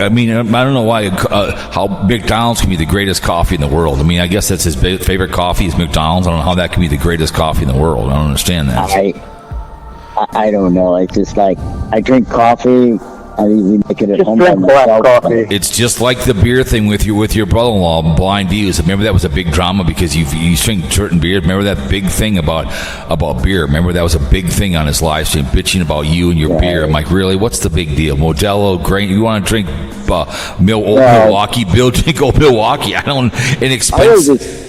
I mean, I don't know why how McDonald's can be the greatest coffee in the world. I mean, I guess that's his favorite coffee is McDonald's. I don't know how that can be the greatest coffee in the world. I don't understand that. I don't know. It's just like I drink coffee. I usually make it at home by myself. Coffee. It's just like the beer thing with your brother-in-law, BlindViews. Remember that was a big drama because you drink certain beer. Remember that big thing about beer. Remember that was a big thing on his live stream, bitching about you and your beer. I'm like, really? What's the big deal? Modelo, grain. You want to drink Milwaukee? Drink Old Milwaukee. I don't inexpensive.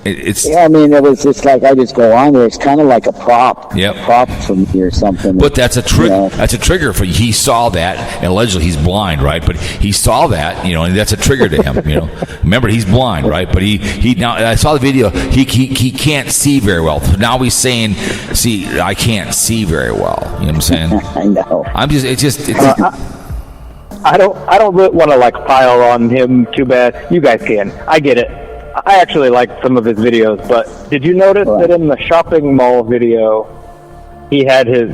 I mean, it was just like I just go on there. It's kind of like a prop, prop for me or something. But that's a trigger. That's a trigger for you. He saw that, and allegedly he's blind, right? But he saw that, and that's a trigger to him. Remember he's blind, right? But he now I saw the video. He can't see very well. Now he's saying, "See, I can't see very well." You know what I'm saying? I know. I don't want to like pile on him too bad. You guys can. I get it. I actually liked some of his videos, but did you notice that in the shopping mall video, he had his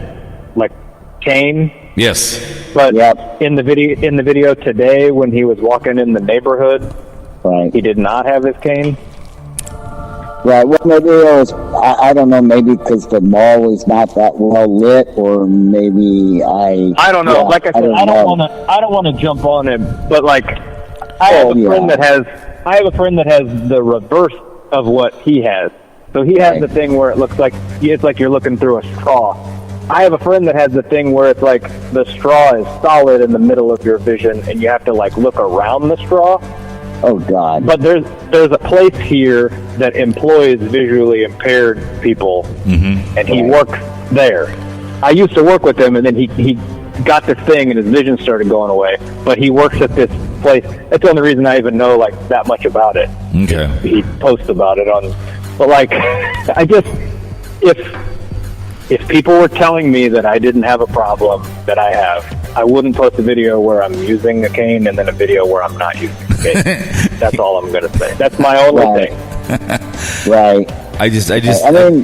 cane? Yes. But in the video today, when he was walking in the neighborhood, he did not have his cane. Right. Well, maybe it was. I don't know. Maybe because the mall is not that well lit, or maybe I don't know. Like I said, I don't want to jump on him, but I have a friend that has the reverse of what he has. So he has the thing where it's like you're looking through a straw. I have a friend that has the thing where it's like the straw is solid in the middle of your vision, and you have to look around the straw. Oh God! But there's a place here that employs visually impaired people, and he works there. I used to work with him, and then he got this thing, and his vision started going away. But he works at this place. That's the only reason I even know that much about it. Okay. He posts about it on. But I just if people were telling me that I didn't have a problem that I have, I wouldn't post a video where I'm using a cane and then a video where I'm not using a cane. That's all I'm going to say. That's my only thing. Right. I mean,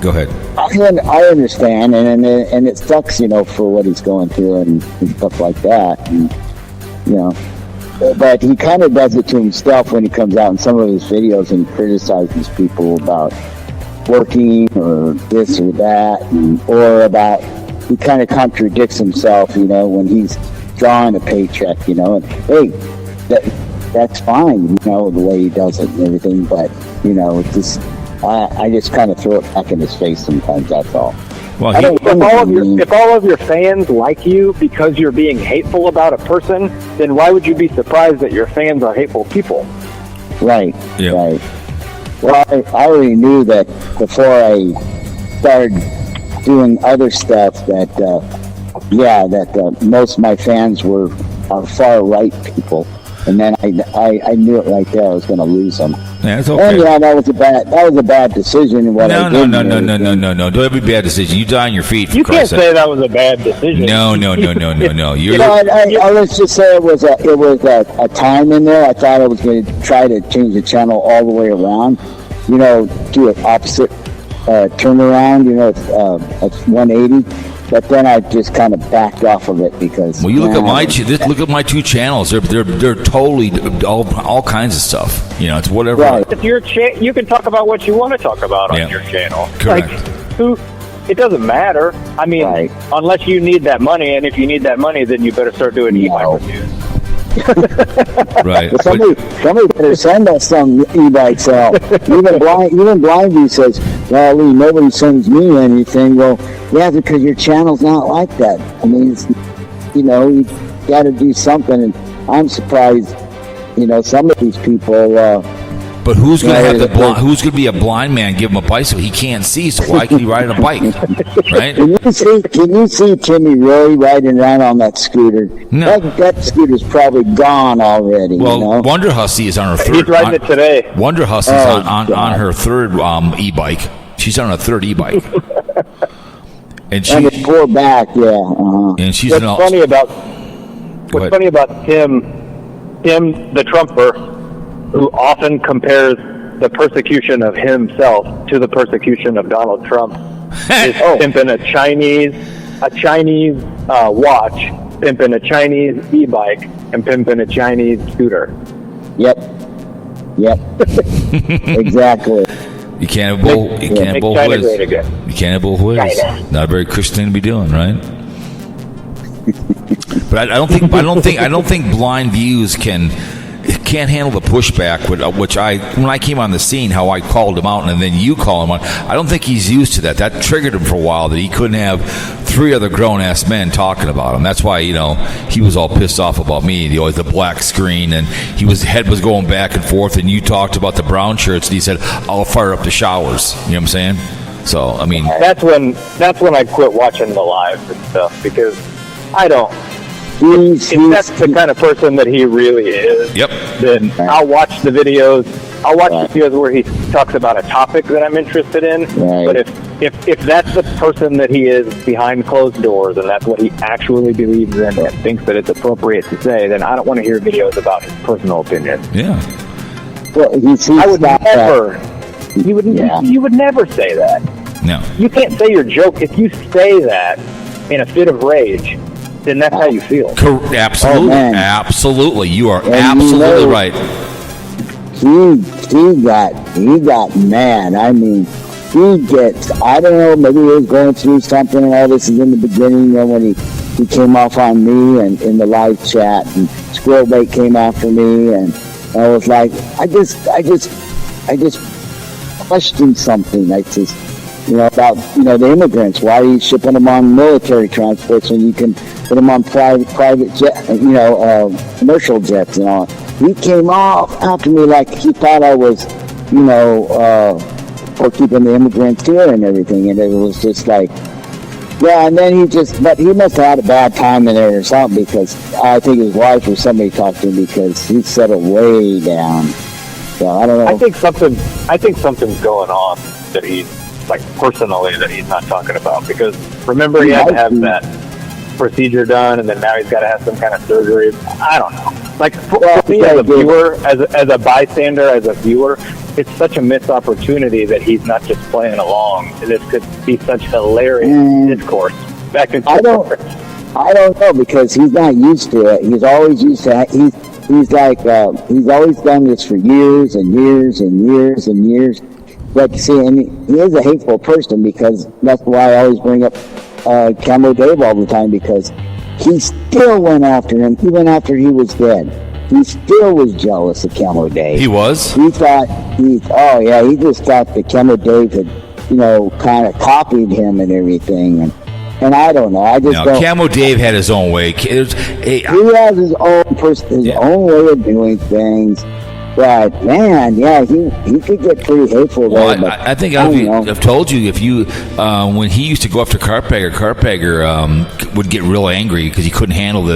go ahead. I understand, and it sucks, for what he's going through and stuff like that, and But he kind of does it to himself when he comes out in some of his videos and criticizes people about working or this or that, or about he kind of contradicts himself, when he's drawing a paycheck, and hey, that's fine, the way he does it and everything, but it's just I just kind of throw it back in his face sometimes. That's all. Well, if all of your fans like you because you're being hateful about a person, then why would you be surprised that your fans are hateful people? Right. Yeah. Right. Well, I already knew that before I started doing other stuff that most of my fans are far right people. And then I knew it right there. I was going to lose them. Yeah, it's okay. And that was a bad decision. No. Don't be bad decision. You die on your feet. You can't say that was a bad decision. No. I let's just say it was a time in there. I thought I was going to try to change the channel all the way around. Do an opposite turnaround. It's 180. But then I just kind of backed off of it because. Well, you look at my two channels. They're totally all kinds of stuff. It's whatever. Right. If you can talk about what you want to talk about on your channel. Correct. It doesn't matter. I mean, unless you need that money, and if you need that money, then you better start doing e-bike reviews. Right. Somebody better send us some e-bikes out. Even BlindView says well, Lee, nobody sends me anything. Well, yeah, because your channel's not like that. I mean, it's, you know, you got to do something. And I'm surprised, you know, some of these people. But who's going to have who's going to be a blind man give him a bicycle? He can't see, so why can he ride on a bike? Right? Can you see Timmy really riding around on that scooter? No. That scooter's probably gone already. Well, you know? Wonder Hussy is on her third. He's riding it today. Wonder Hussy's on her third e-bike. She's on her third e-bike. And it's poor back, yeah. And she's what's funny about Tim, the Trumper, who often compares the persecution of himself to the persecution of Donald Trump, is pimping a Chinese watch, pimping a Chinese e-bike, and pimping a Chinese scooter. Yep. Exactly. You can't have both. You can't have both ways. You can't have both ways. Not a very Christian thing to be doing, right? But I don't think BlindViews can't handle the pushback, which when I came on the scene, how I called him out, and then you call him on. I don't think he's used to that. That triggered him for a while, that he couldn't have 3 other grown-ass men talking about him. That's why, you know, he was all pissed off about me. The black screen, and his head was going back and forth, and you talked about the brown shirts, and he said, I'll fire up the showers. You know what I'm saying? So, I mean... That's when I quit watching the lives and stuff, because I don't... If that's the kind of person that he really is, then I'll watch the videos. I'll watch the videos where he talks about a topic that I'm interested in. Right. But if that's the person that he is behind closed doors, and that's what he actually believes in and thinks that it's appropriate to say, then I don't want to hear videos about his personal opinion. Yeah. Well, I would never. You would never say that. No. You can't say your joke. If you say that in a fit of rage, then that's how you feel. Absolutely. Absolutely. You are absolutely right. He got mad. I mean, he gets, I don't know, maybe he was going through something, and all this is in the beginning, you know, when he came off on me and in the live chat, and Squirrelbait came after me, and I was like, I just questioned something. I just, you know, about, you know, the immigrants. Why are you shipping them on military transports when you can put them on private jet, you know, commercial jets and all? He came off after me like he thought I was, you know, for keeping the immigrants here and everything, and it was just like, yeah. And then but he must have had a bad time in there or something, because I think his wife or somebody talked to him, because he settled way down. So I don't know. I think something's going on that he's, like, personally, that he's not talking about, because remember, he had to have that procedure done, and then now he's got to have some kind of surgery. I don't know. Like, for me as a viewer, as a bystander, as a viewer, it's such a missed opportunity that he's not just playing along. This could be such hilarious discourse back and forth. I don't know, because he's not used to it. He's always used to it. He's like, he's always done this for years and years and years and years. But see, and he is a hateful person, because that's why I always bring up Camo Dave all the time, because he still went after him even after he was dead. He still was jealous of Camo Dave. He was? He thought, he just thought that Camo Dave had, you know, kind of copied him and everything. And I don't know. I just don't. Camo Dave had his own way. He has his own own way of doing things. But man, yeah, he could get pretty hateful. Well, there, I think I've told you, if you when he used to go after Carpegger would get real angry because he couldn't handle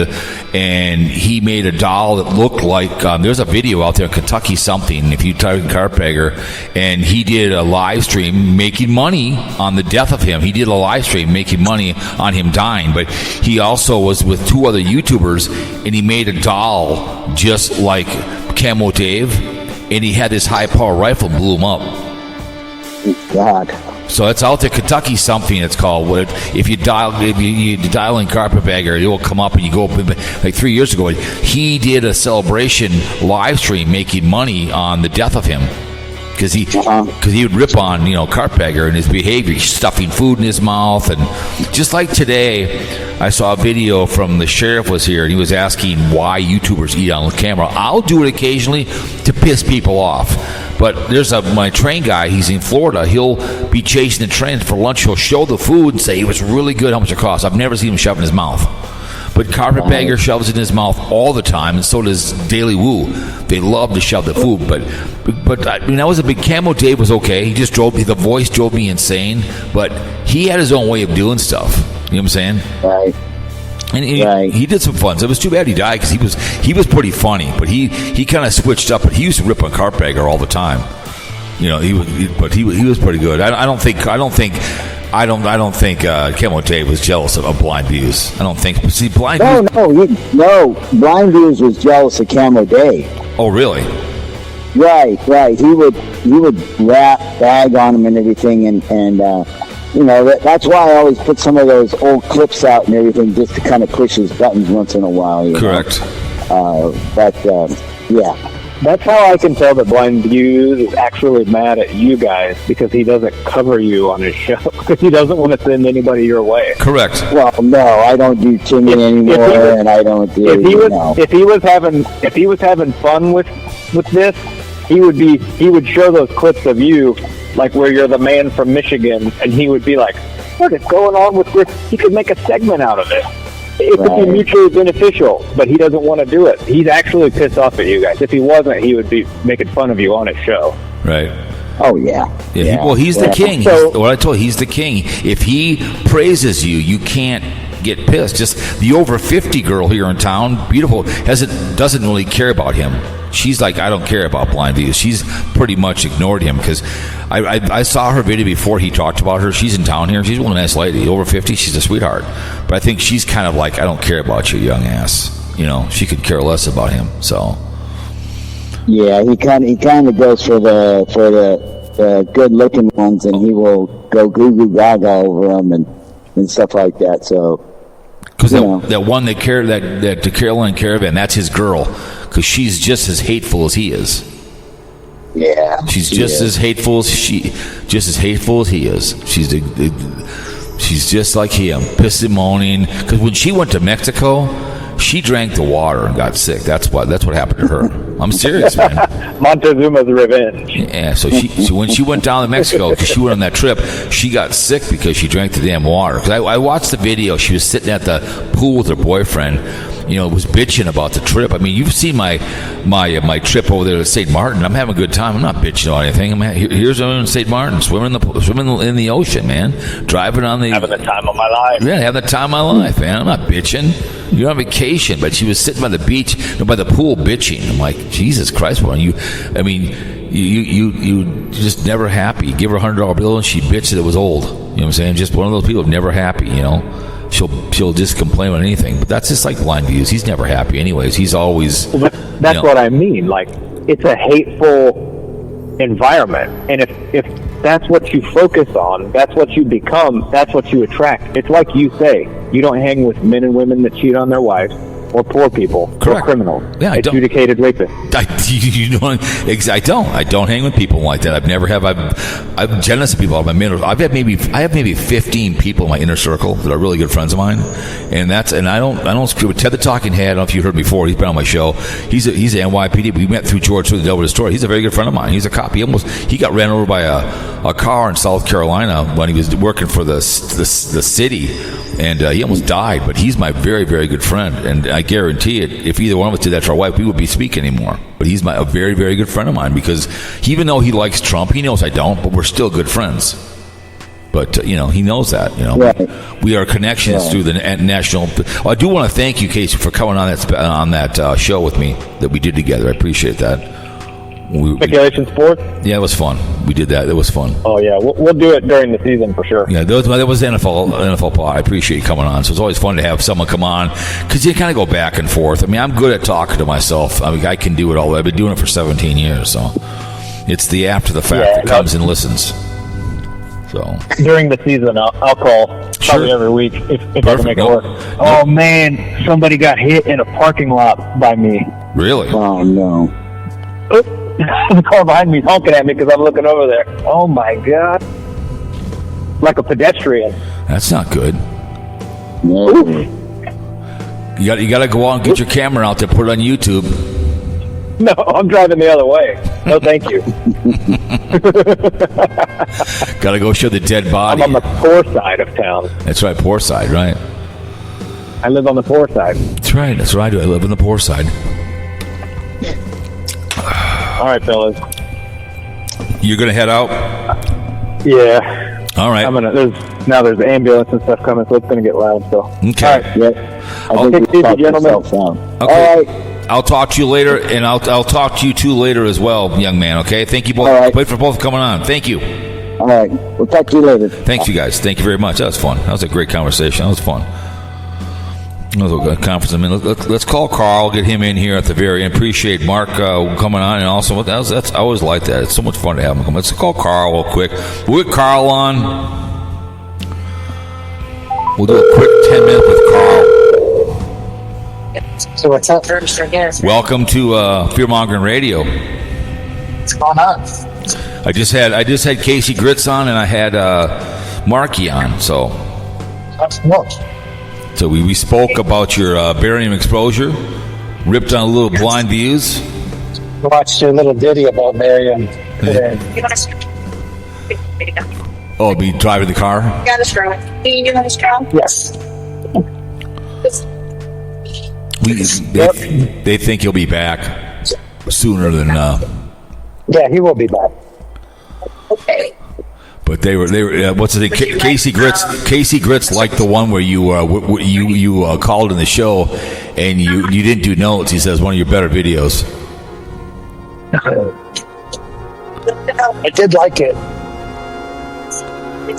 and he made a doll that looked like there's a video out there, Kentucky something. If you type in Carpegger, and he did a live stream making money on the death of him. He did a live stream making money on him dying, but he also was with 2 other YouTubers, and he made a doll just like Camo Dave, and he had this high-power rifle and blew him up. God. So it's out there, Kentucky something it's called. If you dial in Carpetbagger, it will come up, and you go up. Like 3 years ago, he did a celebration live stream making money on the death of him. because he would rip on Carpegger and his behavior, stuffing food in his mouth, and just like today, I saw a video from the sheriff was here, and he was asking why YouTubers eat on camera. I'll do it occasionally to piss people off, but there's my train guy. He's in Florida. He'll be chasing the trains for lunch. He'll show the food and say it was really good. How much it costs? I've never seen him shove in his mouth. But Carpetbagger shoves it in his mouth all the time, and so does Daily Woo. They love to shove the food, but I mean, that was a big Camo Dave was okay. He just the voice drove me insane, but he had his own way of doing stuff. You know what I'm saying? Right. And he did some fun. So it was too bad he died because he was pretty funny, but he kind of switched up. But he used to rip on Carpetbagger all the time. He was pretty good. I don't think Camo Dave was jealous of BlindViews. I don't think. See, BlindViews. No. BlindViews was jealous of Camo Dave. Oh, really? Right. He would bag on him and everything, and that's why I always put some of those old clips out and everything just to kind of push his buttons once in a while. Correct. Yeah. That's how I can tell that BlindViews is actually mad at you guys, because he doesn't cover you on his show because he doesn't want to send anybody your way. Correct. Well, no, I don't do Timmy anymore, and I don't do. If he was having fun with this, he would show those clips of you, like where you're the man from Michigan, and he would be like, "What is going on with this?" He could make a segment out of it. It could be mutually beneficial, but he doesn't want to do it. He's actually pissed off at you guys. If he wasn't, he would be making fun of you on his show. Right. Oh, yeah. He's the king. What I told you, he's the king. If he praises you, you can't get pissed. Just the over 50 girl here in town, beautiful, doesn't really care about him. She's like, I don't care about BlindViews. She's pretty much ignored him because I saw her video before he talked about her. She's in town here. She's a really nice lady. Over 50, she's a sweetheart. But I think she's kind of like, I don't care about you, young ass. She could care less about him. So. Yeah, he kind of goes for the good looking ones, and he will go goo goo gaga over them and stuff like that. So. Because that one that Caroline Caravan, that's his girl. Because she's just as hateful as he is. Yeah, she's just as hateful as he is. She's just like him, pissing, moaning. Because when she went to Mexico, she drank the water and got sick. That's what happened to her. I'm serious, man. Montezuma's revenge. Yeah, so when she went down to Mexico, because she went on that trip, she got sick because she drank the damn water. Because I watched the video. She was sitting at the pool with her boyfriend. Was bitching about the trip. I mean, you've seen my trip over there to St. Martin. I'm having a good time. I'm not bitching about anything. Here's in St. Martin, swimming in the ocean, man. Driving on having the time of my life. Yeah, having the time of my life, man. I'm not bitching. You're on vacation, but she was sitting by the beach, by the pool, bitching. I'm like, Jesus Christ, woman, you just never happy. Give her $100 bill and she bitched that it was old. You know what I'm saying? Just one of those people never happy. She'll just complain about anything, but that's just like BlindViews. He's never happy, anyways. He's always. Well, that's what I mean. Like, it's a hateful environment, and if that's what you focus on, that's what you become, that's what you attract. It's like you say, you don't hang with men and women that cheat on their wives, or poor people, correct, or criminals, adjudicated rapists. I don't hang with people like that. I'm jealous of people. I have maybe 15 people in my inner circle that are really good friends of mine, and I don't screw with Ted the Talking Head. I don't know if you heard before. He's been on my show. He's an NYPD. We met through George through the Delaware story. He's a very good friend of mine. He's a cop. He got ran over by a car in South Carolina when he was working for the city, and he almost died. But he's my very, very good friend, and I guarantee it, if either one of us did that to our wife, we would be speaking anymore. But he's a very, very good friend of mine, because even though he likes Trump, he knows I don't, but we're still good friends. But, he knows that, Right. We are connections through the national. Well, I do want to thank you, Casey, for coming on that show with me that we did together. I appreciate that. Speculation Sports? Yeah, it was fun. We did that. It was fun. Oh, yeah. We'll do it during the season for sure. Yeah, that was NFL Pod. I appreciate you coming on. So it's always fun to have someone come on, because you kind of go back and forth. I mean, I'm good at talking to myself. I mean, I can do it all the way. I've been doing it for 17 years. So it's the after the fact that comes and listens. So during the season, I'll call probably every week if I can make it work. Oh, man, somebody got hit in a parking lot by me. Really? Oh, no. the car behind me is honking at me because I'm looking over there. Oh my God. Like a pedestrian. That's not good. No. You got to go out and get your camera out there, put it on YouTube. No, I'm driving the other way. No, thank you. Got to go show the dead body. I'm on the poor side of town. That's right, poor side, right? I live on the poor side. That's right. That's what I do. I live on the poor side. All right, fellas. You're gonna head out? Yeah. All right. There's ambulance and stuff coming, so it's gonna get loud. So. Okay. All right. Yeah. I'll think take it easy, gentlemen. Okay. All right. I'll talk to you later, and I'll talk to you too later as well, young man. Okay. Thank you both. All right. Wait for both coming on. Thank you. All right. We'll talk to you later. Thanks, you guys. Thank you very much. That was fun. That was a great conversation. That was fun. That was a good conference. I mean, let's call Carl, get him in here at the very end. Appreciate Mark coming on, and also that's I always like that. It's so much fun to have him come. Let's call Carl real quick. We'll get Carl on. We'll do a quick 10 minutes with Carl. So what's up? Welcome to Fearmongering Radio. What's going on? I just had Casey Gritz on, and I had Marky on. So we spoke about your barium exposure, ripped on a little BlindViews. Watched your little ditty about Barium today. Oh, be driving the car? Got a straw. Do you give him a straw? Yes. They think he'll be back sooner than. Yeah, he will be back. Okay. But they were what's the thing? Casey Gritz liked the one where you called in the show and you didn't do notes. He says one of your better videos. I did like it.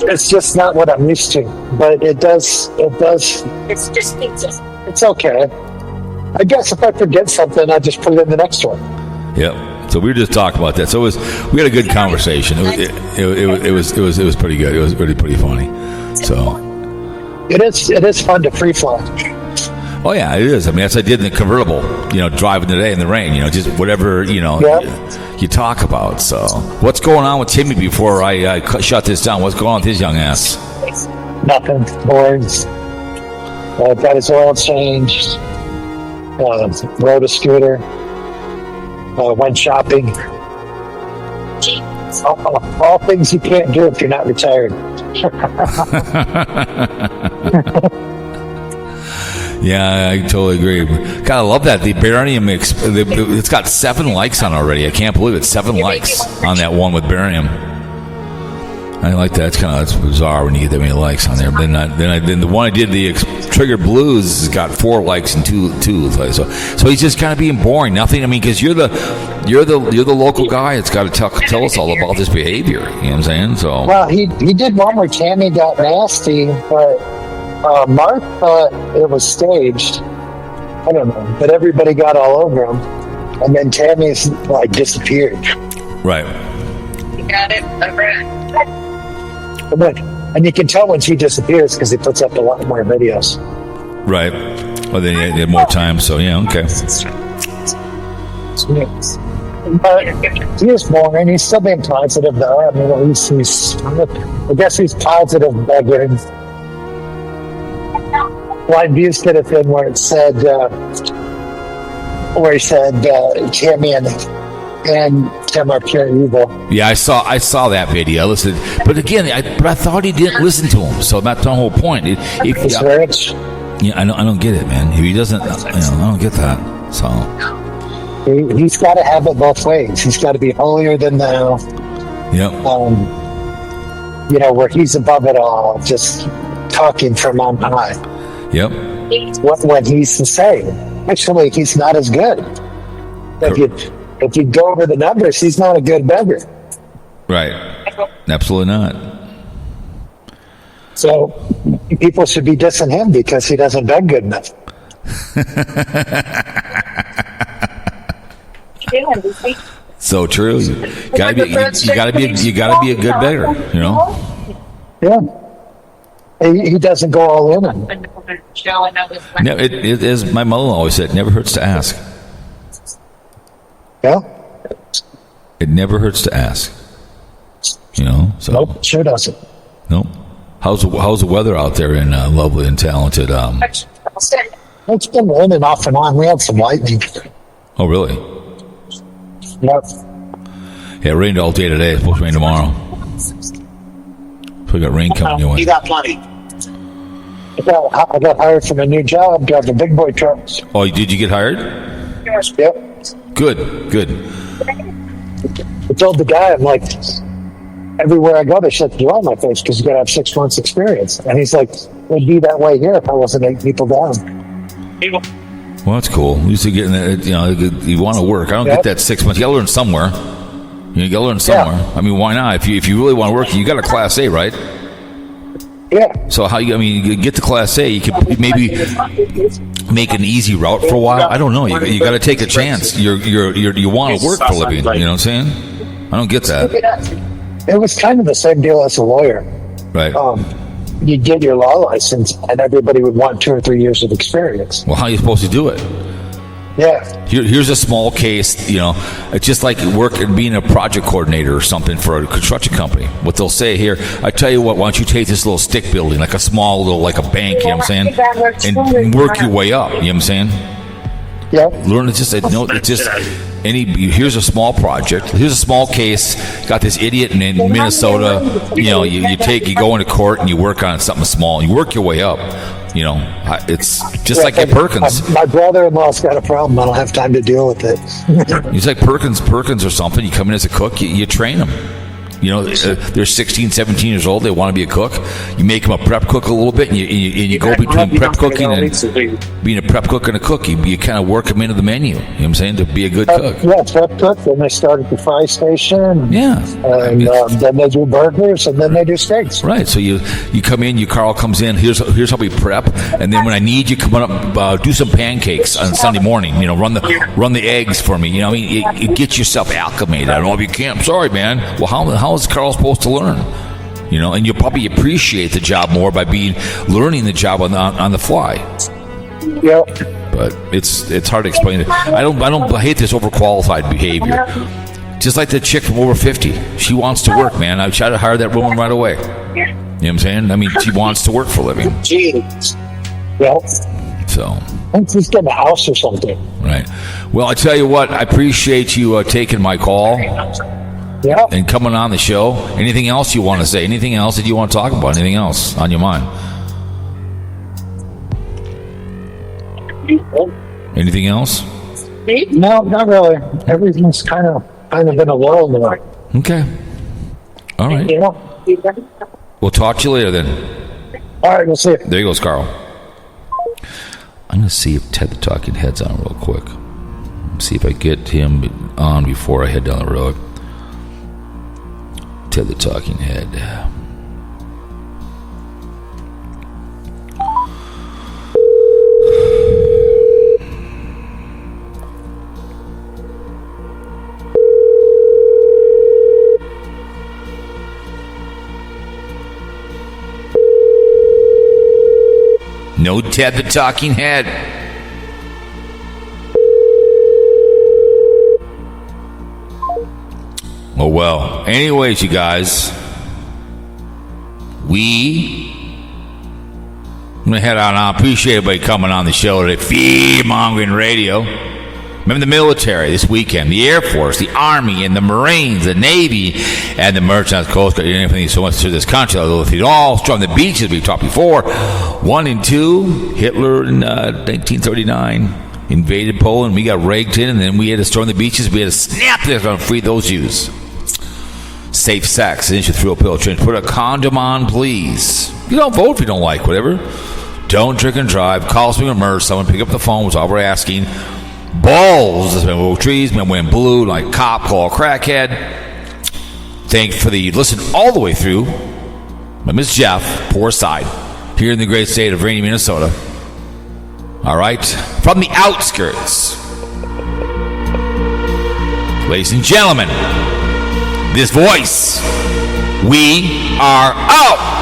It's just not what I'm used to, but it does. It's just pizza. It's okay. I guess if I forget something, I just put it in the next one. Yep. So we were just talking about that. So we had a good conversation. It was pretty good. It was really pretty funny. So it is fun to free fly. Oh yeah, it is. I mean, that's what I did in the convertible. Driving today in the rain. Just whatever you talk about. So what's going on with Timmy before I shut this down? What's going on with his young ass? Nothing. Boring. Got his oil changed. Rode a scooter. Went shopping. All things you can't do if you're not retired. Yeah, I totally agree. God, I love that. The barium, it's got 7 likes on already. I can't believe it. 7 likes on that one with barium. I like that. It's bizarre when you get that many likes on there. Then the one I did, the Trigger Blues, has got 4 likes and two. So he's just kind of being boring. Nothing. I mean, because you're the local guy that's got to tell us all about this behavior. You know what I'm saying? So well, he did one where Tammy got nasty, but Mark thought it was staged. I don't know, but everybody got all over him, and then Tammy's disappeared. Right. You got it. And you can tell when she disappears because he puts up a lot more videos. Right. Well, then he had more time, so yeah, okay. But he is boring. He's still being positive, though. I mean, at least I guess he's positive begging. BlindViews did a thing where it said, Tammy and Tim are pure evil. Yeah, I saw that video. Listen, but again, I thought he didn't listen to him, so that's the whole point. He's rich. Yeah, I don't get it, man. If he doesn't, I don't get that. So he's got to have it both ways. He's got to be holier than thou. Yep. Where he's above it all, just talking from on high. Yep. When he's the same. Actually, he's not as good. If you go over the numbers, he's not a good beggar. Right. Absolutely not. So people should be dissing him because he doesn't beg good enough. So true. You gotta be a good beggar. Yeah. He doesn't go all in. No, it is. My mother always said, it never hurts to ask. Yeah. It never hurts to ask. So Nope, sure doesn't. nope. How's the weather out there in lovely and talented? It's been raining off and on. We had some lightning. Oh, really? Yep. Yeah, it rained all day today. It's supposed to rain tomorrow. So we got rain coming your way. You got plenty. I got hired from a new job driving big boy trucks. Oh, did you get hired? Yep. Good. I told the guy, I'm like, everywhere I go, they shut the door on my face because you got to have 6 months experience. And he's like, it'd be that way here if I wasn't 8 people down. Well, that's cool. At least you're getting that. You want to work. I don't get that 6 months. You got to learn somewhere. You got to learn somewhere. Yeah. I mean, why not? If you really want to work, you got a Class A, right? Yeah. So you get the Class A, you could maybe make an easy route for a while. I don't know. You got to take a chance. You want to work for a living. You know what I'm saying? I don't get that. It was kind of the same deal as a lawyer. Right. You'd get your law license, and everybody would want 2 or 3 years of experience. Well, how are you supposed to do it? Yeah. Here's a small case, it's just like being a project coordinator or something for a construction company. What they'll say here, I tell you what, why don't you take this little stick building, like a small little, like a bank, you know what I'm saying? And work your way up, you know what I'm saying? Yeah. Learn here's a small project. Here's a small case. Got this idiot in Minnesota. You go into court and you work on something small. You work your way up. It's just like at Perkins. My brother-in-law's got a problem. I don't have time to deal with it. It's like Perkins or something. You come in as a cook, you train them. They're 16, 17 years old. They want to be a cook. You make them a prep cook a little bit, and you go between prep cooking and being a prep cook and a cook. You kind of work them into the menu. You know what I'm saying? To be a good cook. Yeah, prep cook. Then they start at the fry station. Yeah. And then they do burgers, and then they do steaks. Right. So you come in. Carl comes in. Here's how we prep. And then when I need you, come up, do some pancakes on Sunday morning. Run the eggs for me. You get yourself acclimated. I don't know if you can. I'm sorry, man. Well, how is Carl supposed to learn? And you'll probably appreciate the job more by learning the job on the fly. Yep. But it's hard to explain it. I hate this overqualified behavior. Just like the chick from over 50, she wants to work, man. I try to hire that woman right away. You know what I'm saying? I mean, she wants to work for a living. Jeez. Yep. So. She's getting a house or something. Right. Well, I tell you what, I appreciate you taking my call. Yeah. And coming on the show. Anything else you want to say? Anything else that you want to talk about? Anything else on your mind? Anything else? No, not really. Everything's kind of been a lull now. Okay. All right. We'll talk to you later then. All right, we'll see you. There goes Carl. I'm going to see if Ted the Talking Head's on real quick. See if I get him on before I head down the road. Ted the Talking Head. No Ted the Talking Head. Oh, well. Anyways, you guys, I'm going to head on. I appreciate everybody coming on the show today. Fear-mongering radio. Remember the military this weekend, the Air Force, the Army, and the Marines, the Navy, and the Merchant Coast Guard. Everything so much to this country. It all stormed the beaches we've talked before. 1 and 2, Hitler in 1939. Invaded Poland, we got raked in, and then we had to storm the beaches. We had to snap this and free those Jews. Safe sex, and you should throw a pillow change. Put a condom on, please. You don't vote if you don't like, whatever. Don't drink and drive. Call us when you're immersed. Someone pick up the phone, was all we're asking. Balls, has been woke trees, been went blue, like cop, call, crackhead. Thank you for the listen all the way through. My Miss Jeff, poor side, here in the great state of rainy Minnesota. All right, from the outskirts. Ladies and gentlemen, this voice, we are out.